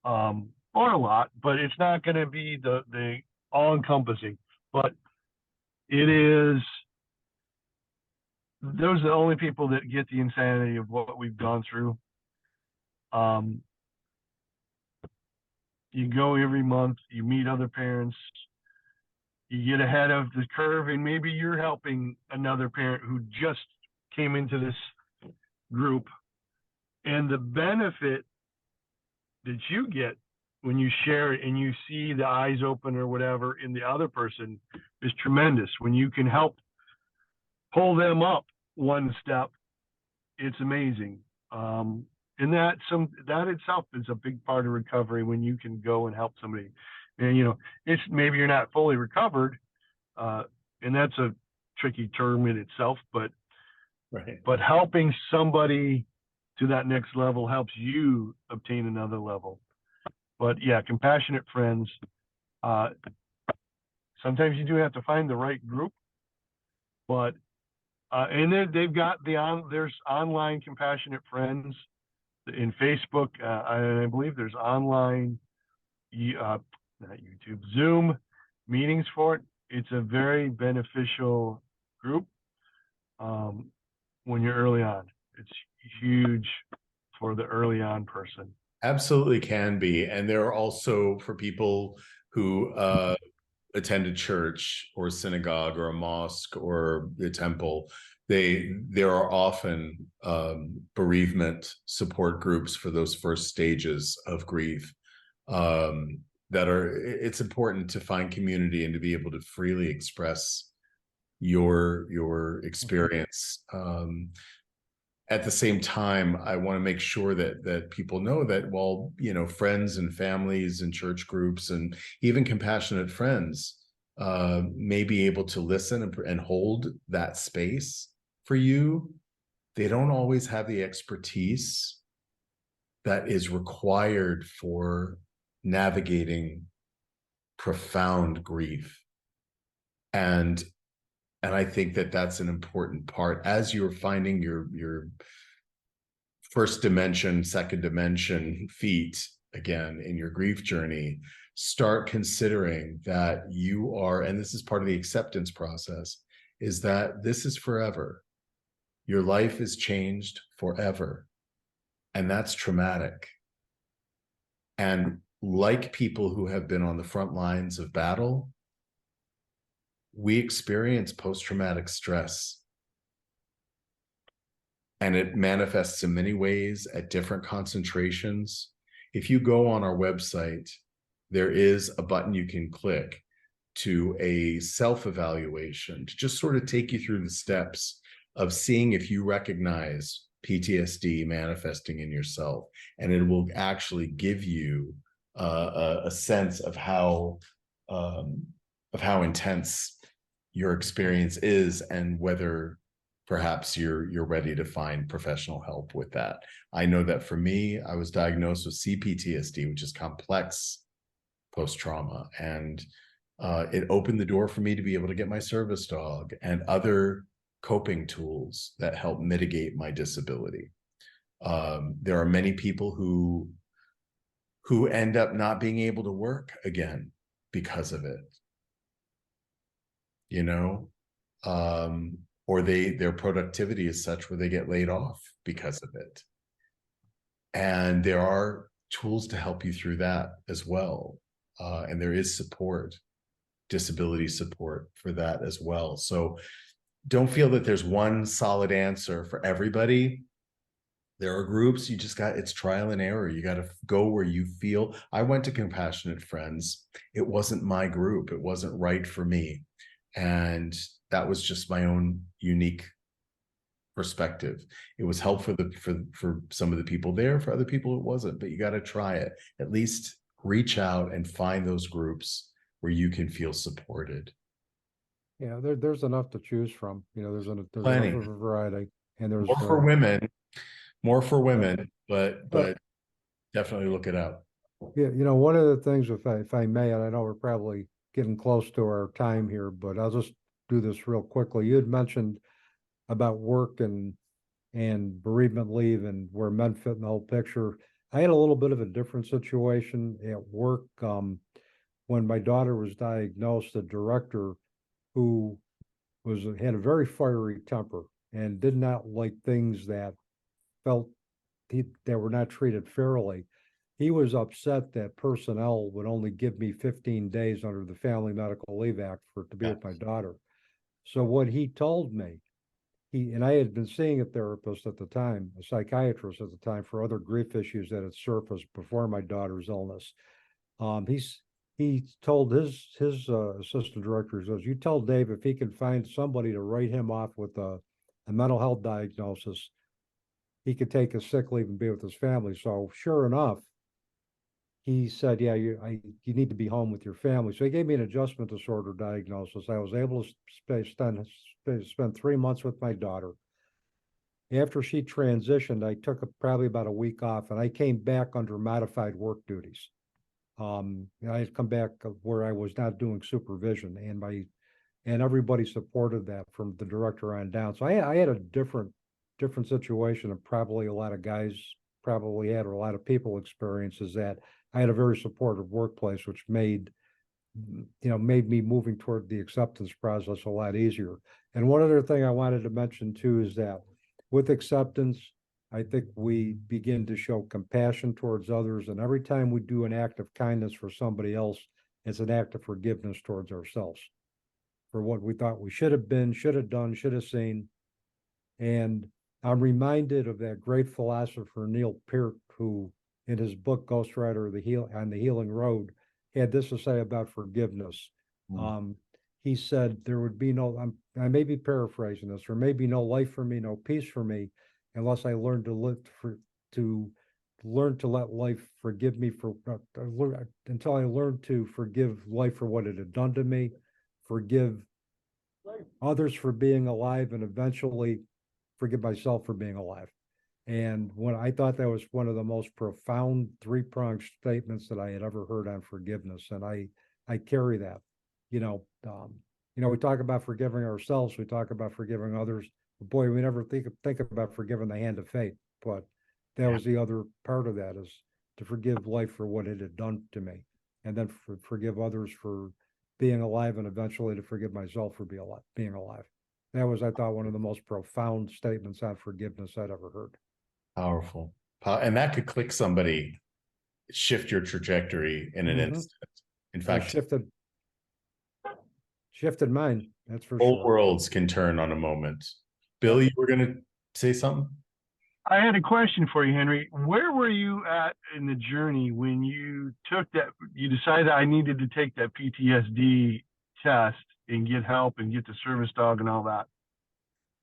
or a lot, but it's not going to be the all encompassing. But it is, those are the only people that get the insanity of what we've gone through. You go every month, you meet other parents, you get ahead of the curve, and maybe you're helping another parent who just came into this group. And the benefit that you get when you share it and you see the eyes open or whatever in the other person is tremendous. When you can help pull them up one step, it's amazing. And that itself is a big part of recovery, when you can go and help somebody. And, you know, it's maybe you're not fully recovered, and that's a tricky term in itself, but Right. But helping somebody to that next level helps you obtain another level. But yeah, Compassionate Friends, sometimes you do have to find the right group, but and they've got there's online Compassionate Friends in Facebook, and I believe there's online not YouTube, Zoom meetings for it. It's a very beneficial group when you're early on. It's huge for the early on person. Absolutely can be. And there are also, for people who attend a church or a synagogue or a mosque or a temple, there are often bereavement support groups for those first stages of grief. It's important to find community and to be able to freely express your experience. At the same time, I want to make sure that people know that, while, you know, friends and families and church groups and even Compassionate Friends may be able to listen and hold that space for you, they don't always have the expertise that is required for navigating profound grief. And And I think that that's an important part as you're finding your first dimension, second dimension feet again in your grief journey. Start considering that you are, and this is part of the acceptance process, is that this is forever. Your life is changed forever. And that's traumatic. And like people who have been on the front lines of battle, we experience post-traumatic stress. And it manifests in many ways at different concentrations. If you go on our website, there is a button you can click to a self-evaluation to just sort of take you through the steps of seeing if you recognize PTSD manifesting in yourself. And it will actually give you a sense of how intense your experience is and whether perhaps you're ready to find professional help with that. I know that for me, I was diagnosed with CPTSD, which is complex post-trauma. And it opened the door for me to be able to get my service dog and other coping tools that help mitigate my disability. There are many people who end up not being able to work again because of it, you know, or their productivity is such where they get laid off because of it. And there are tools to help you through that as well. And there is support, disability support for that as well. So don't feel that there's one solid answer for everybody. There are groups, you just got, it's trial and error. You got to go where you feel. I went to Compassionate Friends. It wasn't my group. It wasn't right for me. And that was just my own unique perspective. It was helpful for some of the people there. For other people, it wasn't. But you got to try it. At least reach out and find those groups where you can feel supported. Yeah, there's enough to choose from. You know, there's Plenty. enough of a variety, and there's more for women, but definitely look it out. Yeah, you know, one of the things, if I may, and I know we're probably getting close to our time here, but I'll just do this real quickly. You had mentioned about work and bereavement leave and where men fit in the whole picture. I had a little bit of a different situation at work. When my daughter was diagnosed, the director, who had a very fiery temper and did not like things that felt that were not treated fairly, he was upset that personnel would only give me 15 days under the Family Medical Leave Act to be with my daughter. So what he told me, and I had been seeing a therapist at the time, a psychiatrist at the time, for other grief issues that had surfaced before my daughter's illness. He told his assistant director, he says, "You tell Dave if he can find somebody to write him off with a mental health diagnosis, he could take his sick leave and be with his family." So sure enough, he said, "Yeah, you need to be home with your family." So he gave me an adjustment disorder diagnosis. I was able to spend 3 months with my daughter. After she transitioned, I took probably about a week off, and I came back under modified work duties. I had come back where I was not doing supervision, and everybody supported that from the director on down. So I had a different situation, and probably a lot of guys probably had, or a lot of people experiences that. I had a very supportive workplace, which made me moving toward the acceptance process a lot easier. And one other thing I wanted to mention too is that with acceptance, I think we begin to show compassion towards others. And every time we do an act of kindness for somebody else, it's an act of forgiveness towards ourselves for what we thought we should have been, should have done, should have seen. And I'm reminded of that great philosopher, Neil Peart, who in his book, Ghostwriter on the Healing Road, had this to say about forgiveness. He said, there would be no, I may be paraphrasing this, there may be no life for me, no peace for me, unless I learn to let life forgive me until I learn to forgive life for what it had done to me, forgive others for being alive, and eventually forgive myself for being alive. And when I thought that was one of the most profound three-pronged statements that I had ever heard on forgiveness. And I carry that, you know, we talk about forgiving ourselves, we talk about forgiving others. But boy, we never think about forgiving the hand of fate. But that was the other part of that, is to forgive life for what it had done to me, and then forgive others for being alive, and eventually to forgive myself for being alive. That was, I thought, one of the most profound statements on forgiveness I'd ever heard. Powerful. And that could click somebody, shift your trajectory in an instant. In fact, shifted mine, that's for whole sure. worlds can turn on a moment. Bill, you were going to say something? I had a question for you, Henry. Where were you at in the journey when you decided I needed to take that PTSD test and get help and get the service dog and all that?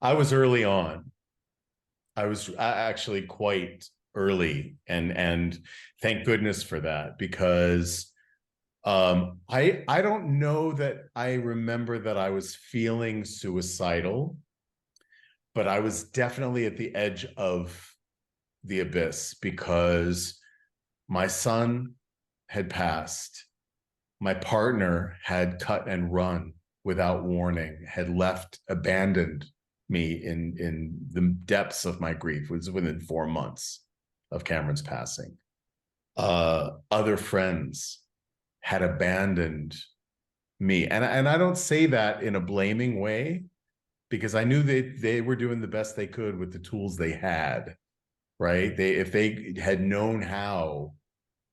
I was early on. I was actually quite early, and thank goodness for that, because I don't know that I remember that I was feeling suicidal, but I was definitely at the edge of the abyss, because my son had passed. My partner had cut and run without warning, had abandoned me in the depths of my grief. It was within 4 months of Cameron's passing. Other friends had abandoned me. And I don't say that in a blaming way, because I knew they were doing the best they could with the tools they had, right? If they had known how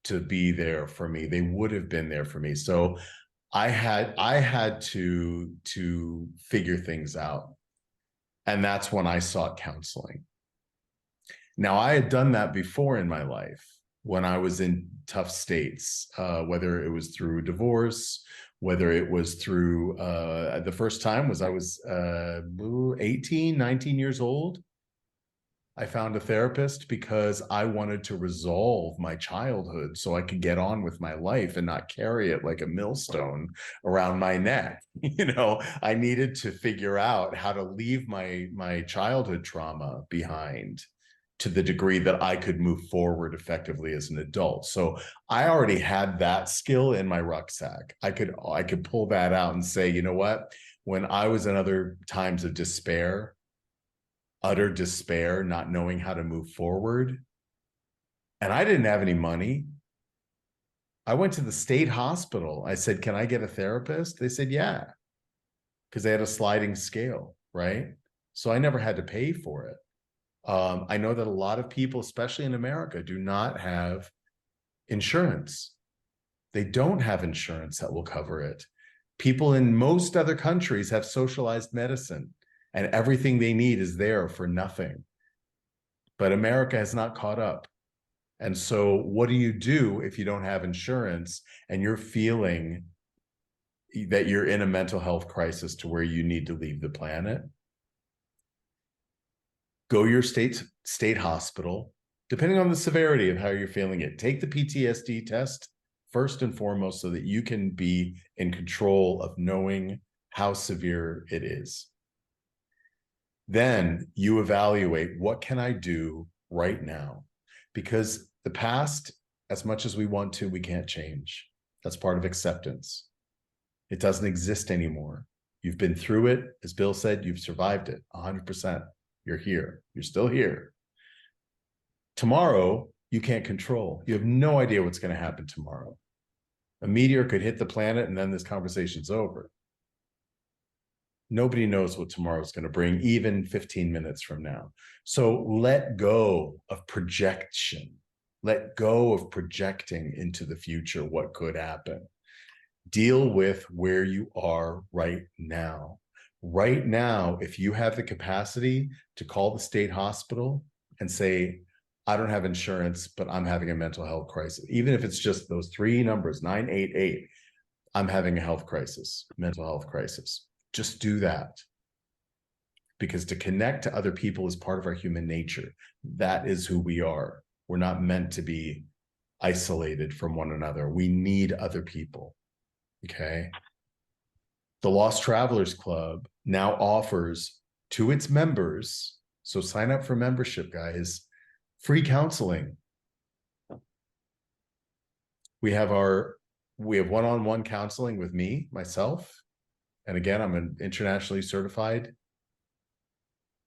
to be there for me, they would have been there for me. So I had to figure things out. And that's when I sought counseling. Now, I had done that before in my life when I was in tough states, whether it was through divorce, whether it was through, the first time was I was 18, 19 years old. I found a therapist because I wanted to resolve my childhood so I could get on with my life and not carry it like a millstone around my neck. I needed to figure out how to leave my childhood trauma behind to the degree that I could move forward effectively as an adult. So I already had that skill in my rucksack. I could pull that out and say, you know what? When I was in other times of despair, utter despair, not knowing how to move forward, and I didn't have any money, I went to the state hospital. I said, can I get a therapist? They said, yeah, because they had a sliding scale, right? So I never had to pay for it. I know that a lot of people, especially in America, do not have insurance. They don't have insurance that will cover it. People in most other countries have socialized medicine, and everything they need is there for nothing. But America has not caught up. And so what do you do if you don't have insurance and you're feeling that you're in a mental health crisis to where you need to leave the planet? Go to your state hospital, depending on the severity of how you're feeling it. Take the PTSD test first and foremost so that you can be in control of knowing how severe it is. Then you evaluate, what can I do right now? Because the past, as much as we want to, we can't change. That's part of acceptance. It doesn't exist anymore. You've been through it. As Bill said, you've survived it 100%. You're here. You're still here. Tomorrow, you can't control. You have no idea what's going to happen tomorrow. A meteor could hit the planet and then this conversation's over. Nobody knows what tomorrow's going to bring, even 15 minutes from now. So let go of projection. Let go of projecting into the future what could happen. Deal with where you are right now. Right now, if you have the capacity to call the state hospital and say, I don't have insurance, but I'm having a mental health crisis, even if it's just those 3 numbers, 988, I'm having a health crisis, mental health crisis. Just do that. Because to connect to other people is part of our human nature. That is who we are. We're not meant to be isolated from one another. We need other people. Okay. The Lost Travelers Club now offers to its members, so sign up for membership, guys, free counseling. We have one-on-one counseling with me, myself, And again, I'm an internationally certified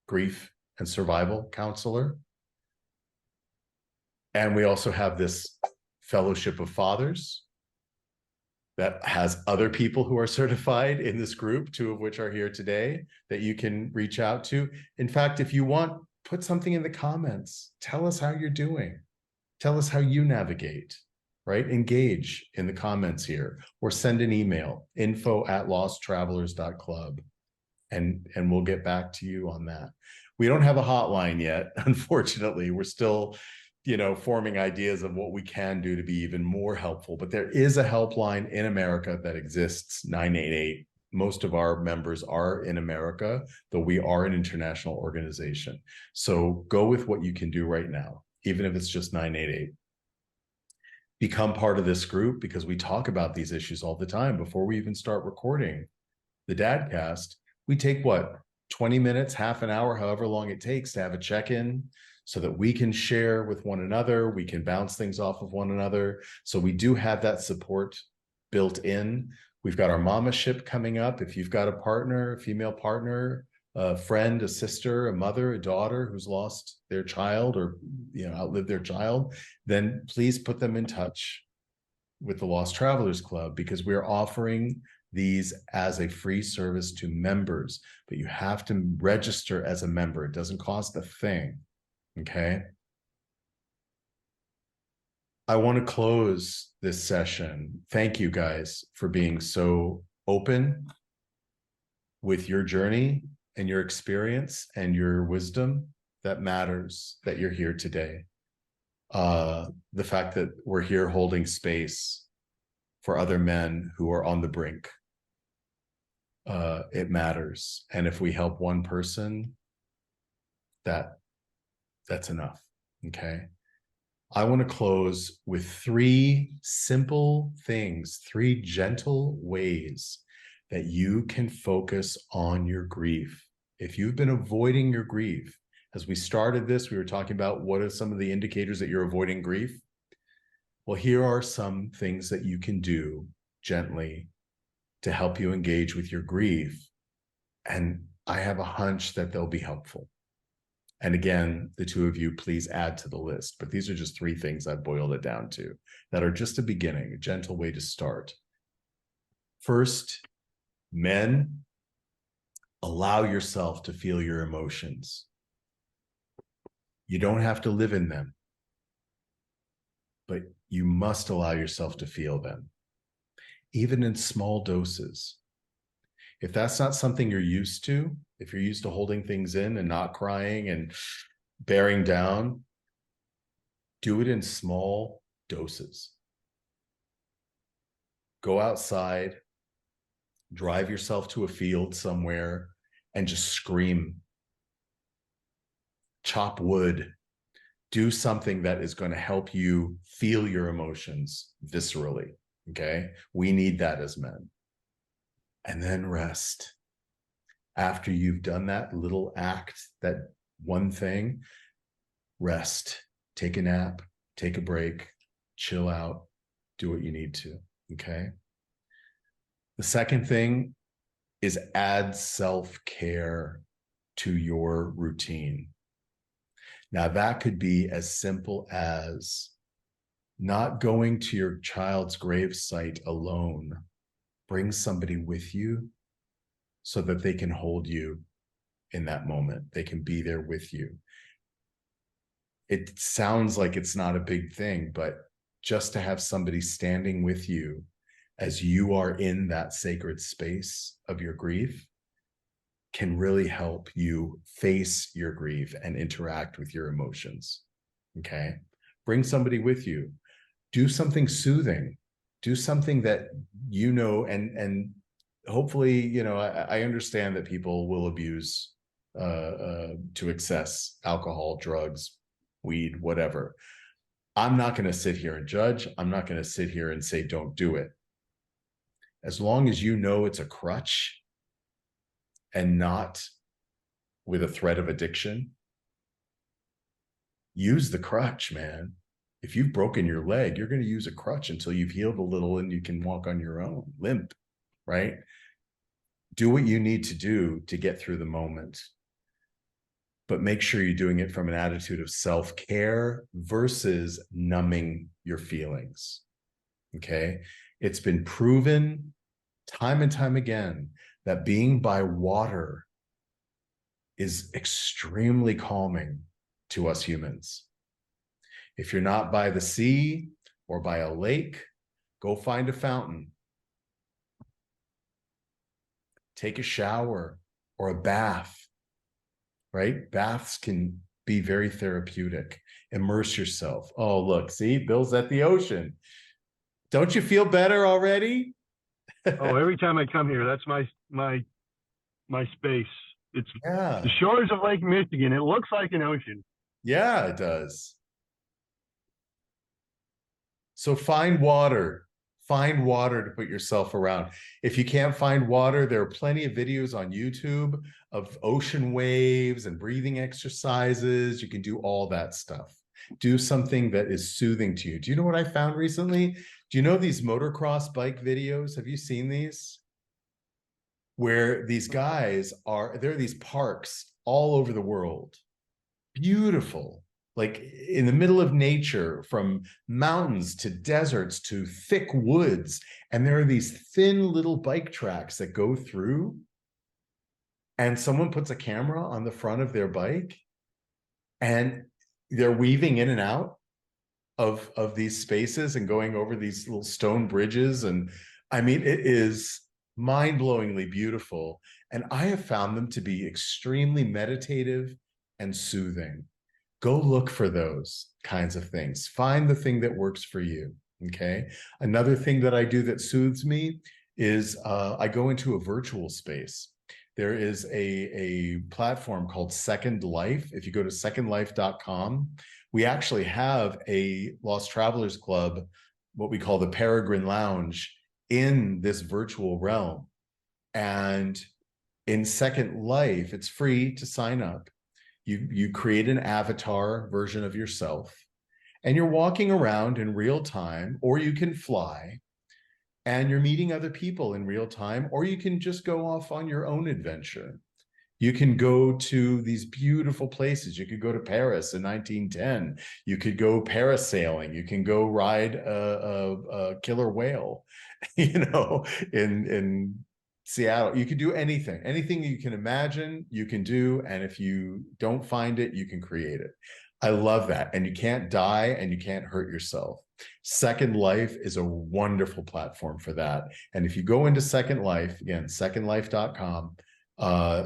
grief and survival counselor. And we also have this fellowship of fathers that has other people who are certified in this group, 2 of which are here today, that you can reach out to. In fact, if you want, put something in the comments. Tell us how you're doing. Tell us how you navigate, right? Engage in the comments here, or send an email, info@losttravelers.club, and we'll get back to you on that. We don't have a hotline yet, unfortunately. We're still, forming ideas of what we can do to be even more helpful. But there is a helpline in America that exists, 988. Most of our members are in America, though we are an international organization. So go with what you can do right now, even if it's just 988. Become part of this group, because we talk about these issues all the time. Before we even start recording the DadCast, we take 20 minutes, half an hour, however long it takes to have a check-in, so that we can share with one another. We can bounce things off of one another. So we do have that support built in. We've got our mama-ship coming up. If you've got a partner, a female partner, a friend, a sister, a mother, a daughter who's lost their child or outlived their child, then please put them in touch with the Lost Travelers Club, because we're offering these as a free service to members. But you have to register as a member. It doesn't cost a thing. Okay. I want to close this session. Thank you guys for being so open with your journey and your experience and your wisdom. That matters, that you're here today. The fact that we're here holding space for other men who are on the brink. It matters. And if we help one person, that's enough. Okay. I want to close with 3 simple things, 3 gentle ways that you can focus on your grief. If you've been avoiding your grief, as we started this, we were talking about what are some of the indicators that you're avoiding grief. Well, here are some things that you can do gently to help you engage with your grief. And I have a hunch that they'll be helpful. And again, the 2 of you, please add to the list. But these are just 3 things I've boiled it down to that are just a beginning, a gentle way to start. First, men, allow yourself to feel your emotions. You don't have to live in them, but you must allow yourself to feel them, even in small doses. If that's not something you're used to, if you're used to holding things in and not crying and bearing down, do it in small doses. Go outside, drive yourself to a field somewhere, and just scream. Chop wood. Do something that is going to help you feel your emotions viscerally. Okay? We need that as men. And then rest. After you've done that little act, that one thing, rest. Take a nap, take a break, chill out, do what you need to. Okay? The second thing is add self-care to your routine. Now, that could be as simple as not going to your child's grave site alone. Bring somebody with you so that they can hold you in that moment. They can be there with you. It sounds like it's not a big thing, but just to have somebody standing with you as you are in that sacred space of your grief can really help you face your grief and interact with your emotions. Okay? Bring somebody with you. Do something soothing. Do something that and hopefully, I understand that people will abuse to excess alcohol, drugs, weed, whatever. I'm not going to sit here and judge. I'm not going to sit here and say, don't do it. As long as you know it's a crutch and not with a threat of addiction, use the crutch, man. If you've broken your leg, you're going to use a crutch until you've healed a little and you can walk on your own, limp, right? Do what you need to do to get through the moment, but make sure you're doing it from an attitude of self-care versus numbing your feelings. Okay. It's been proven time and time again that being by water is extremely calming to us humans. If you're not by the sea or by a lake, go find a fountain. Take a shower or a bath, right? Baths can be very therapeutic. Immerse yourself. Oh, look, see, Bill's at the ocean. Don't you feel better already? Oh, every time I come here, that's my space. It's Yeah. the shores of Lake Michigan. It looks like an ocean. Yeah, it does. So find water. Find water to put yourself around. If you can't find water, there are plenty of videos on YouTube of ocean waves and breathing exercises. You can do all that stuff. Do something that is soothing to you. Do you know what I found recently? Do you know these motocross bike videos? Have you seen these? Where these guys are, there are these parks all over the world. Beautiful, like in the middle of nature, from mountains to deserts to thick woods. And there are these thin little bike tracks that go through, and someone puts a camera on the front of their bike and they're weaving in and out of these spaces and going over these little stone bridges. And I mean, it is mind-blowingly beautiful. And I have found them to be extremely meditative and soothing. Go look for those kinds of things. Find the thing that works for you. Okay. Another thing that I do that soothes me is I go into a virtual space. There is a platform called Second Life. If you go to secondlife.com, we actually have a Lost Travelers Club, what we call the Peregrine Lounge, in this virtual realm. And in Second Life, it's free to sign up. You create an avatar version of yourself, and you're walking around in real time, or you can fly, and you're meeting other people in real time, or you can just go off on your own adventure. You can go to these beautiful places. You could go to Paris in 1910. You could go parasailing. You can go ride a killer whale, in Seattle. You can do anything you can imagine, you can do. And if you don't find it, you can create it. I love that. And you can't die and you can't hurt yourself. Second Life is a wonderful platform for that. And if you go into Second Life, again, secondlife.com,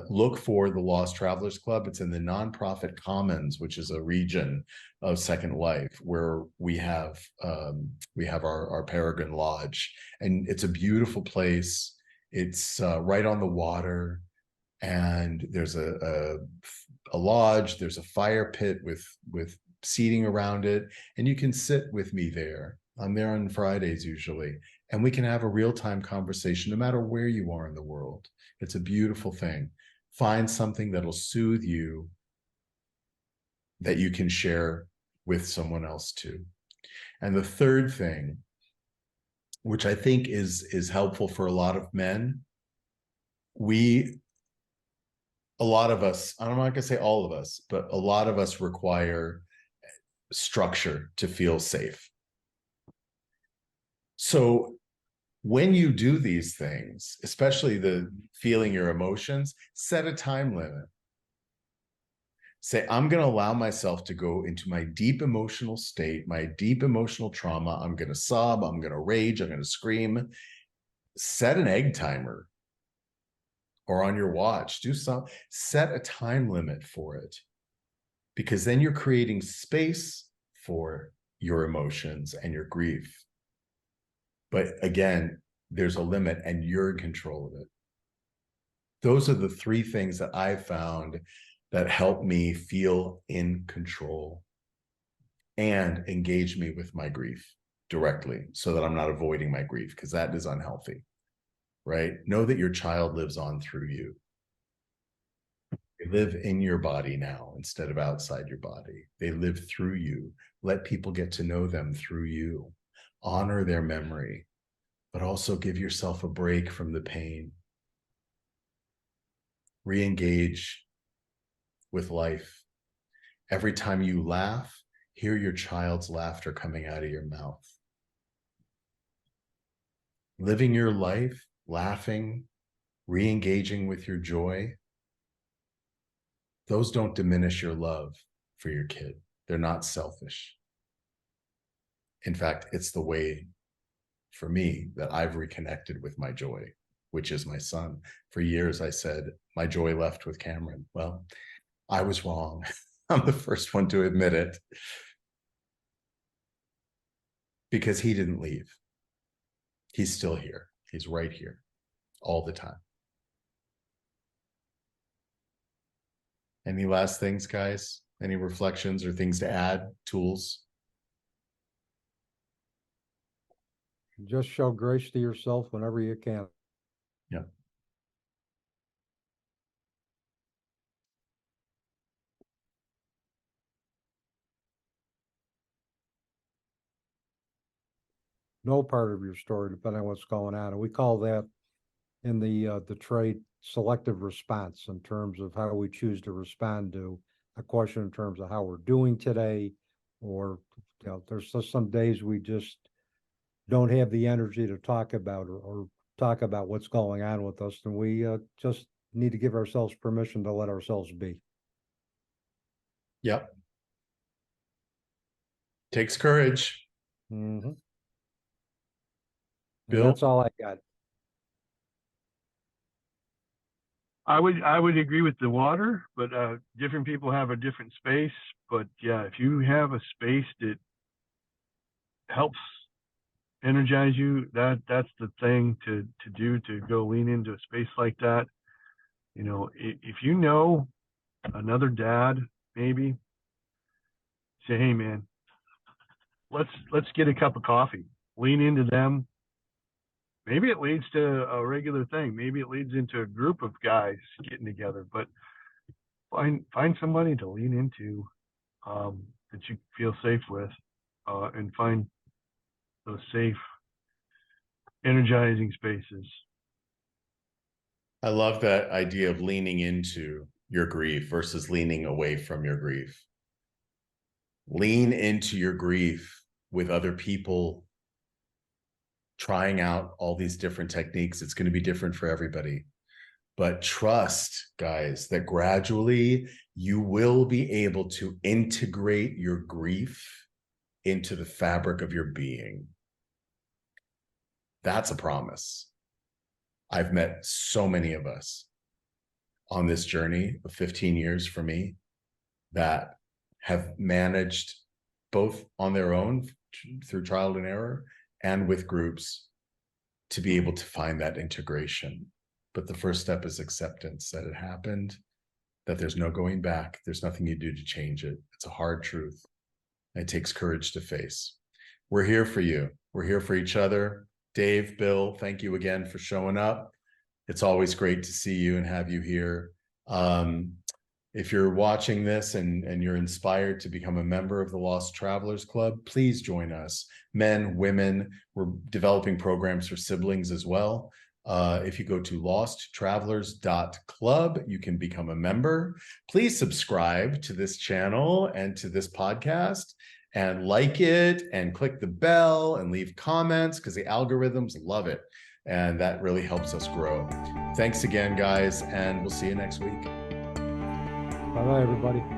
look for the Lost Travelers Club. It's in the nonprofit Commons, which is a region of Second Life, where we have our Peregrine Lodge. And it's a beautiful place. It's right on the water, and there's a lodge. There's a fire pit with seating around it, and you can sit with me there. I'm there on Fridays usually, and we can have a real-time conversation no matter where you are in the world. It's a beautiful thing. Find something that'll soothe you that you can share with someone else too. And the third thing, which I think is helpful for a lot of men, a lot of us, I'm not gonna say all of us, but a lot of us require structure to feel safe. So when you do these things, especially the feeling your emotions, set a time limit. Say, I'm going to allow myself to go into my deep emotional state, my deep emotional trauma. I'm going to sob, I'm going to rage, I'm going to scream. Set an egg timer, or on your watch, set a time limit for it, because then you're creating space for your emotions and your grief. But again, there's a limit and you're in control of it. Those are the three things that I've found that help me feel in control and engage me with my grief directly, so that I'm not avoiding my grief, because that is unhealthy, right? Know that your child lives on through you. They live in your body now instead of outside your body. They live through you. Let people get to know them through you. Honor their memory, but also give yourself a break from the pain. Re-engage with life. Every time you laugh, hear your child's laughter coming out of your mouth. Living your life, laughing, re-engaging with your joy, those don't diminish your love for your kid. They're not selfish. In fact, it's the way for me that I've reconnected with my joy, which is my son. For years, I said, my joy left with Cameron. Well, I was wrong. I'm the first one to admit it, because he didn't leave. He's still here. He's right here all the time. Any last things, guys? Any reflections or things to add? Tools? Just show grace to yourself whenever you can. Yeah. No part of your story, depending on what's going on. And we call that in the trade selective response, in terms of how we choose to respond to a question in terms of how we're doing today, or, you know, there's just some days we just don't have the energy to talk about or talk about what's going on with us, and we just need to give ourselves permission to let ourselves be. Yep. Takes courage. Mm-hmm. Bill? That's all I got. I would agree with the water, but different people have a different space. But yeah, if you have a space that helps energize you, that's the thing to do, to go lean into a space like that. You know, if you know another dad, maybe say, hey man, let's get a cup of coffee. Lean into them. Maybe it leads to a regular thing. Maybe it leads into a group of guys getting together. But find somebody to lean into that you feel safe with, and find those safe, energizing spaces. I love that idea of leaning into your grief versus leaning away from your grief. Lean into your grief with other people, trying out all these different techniques. It's going to be different for everybody. But trust, guys, that gradually you will be able to integrate your grief into the fabric of your being. That's a promise. I've met so many of us on this journey of 15 years for me that have managed, both on their own through trial and error and with groups, to be able to find that integration. But the first step is acceptance that it happened, that there's no going back. There's nothing you do to change it. It's a hard truth. It takes courage to face. We're here for you. We're here for each other. Dave, Bill, thank you again for showing up. It's always great to see you and have you here. If you're watching this and you're inspired to become a member of the Lost Travelers Club, please join us. Men, women, we're developing programs for siblings as well. If you go to losttravelers.club, you can become a member. Please subscribe to this channel and to this podcast, and like it, and click the bell and leave comments, because the algorithms love it. And that really helps us grow. Thanks again, guys, and we'll see you next week. Bye-bye, everybody.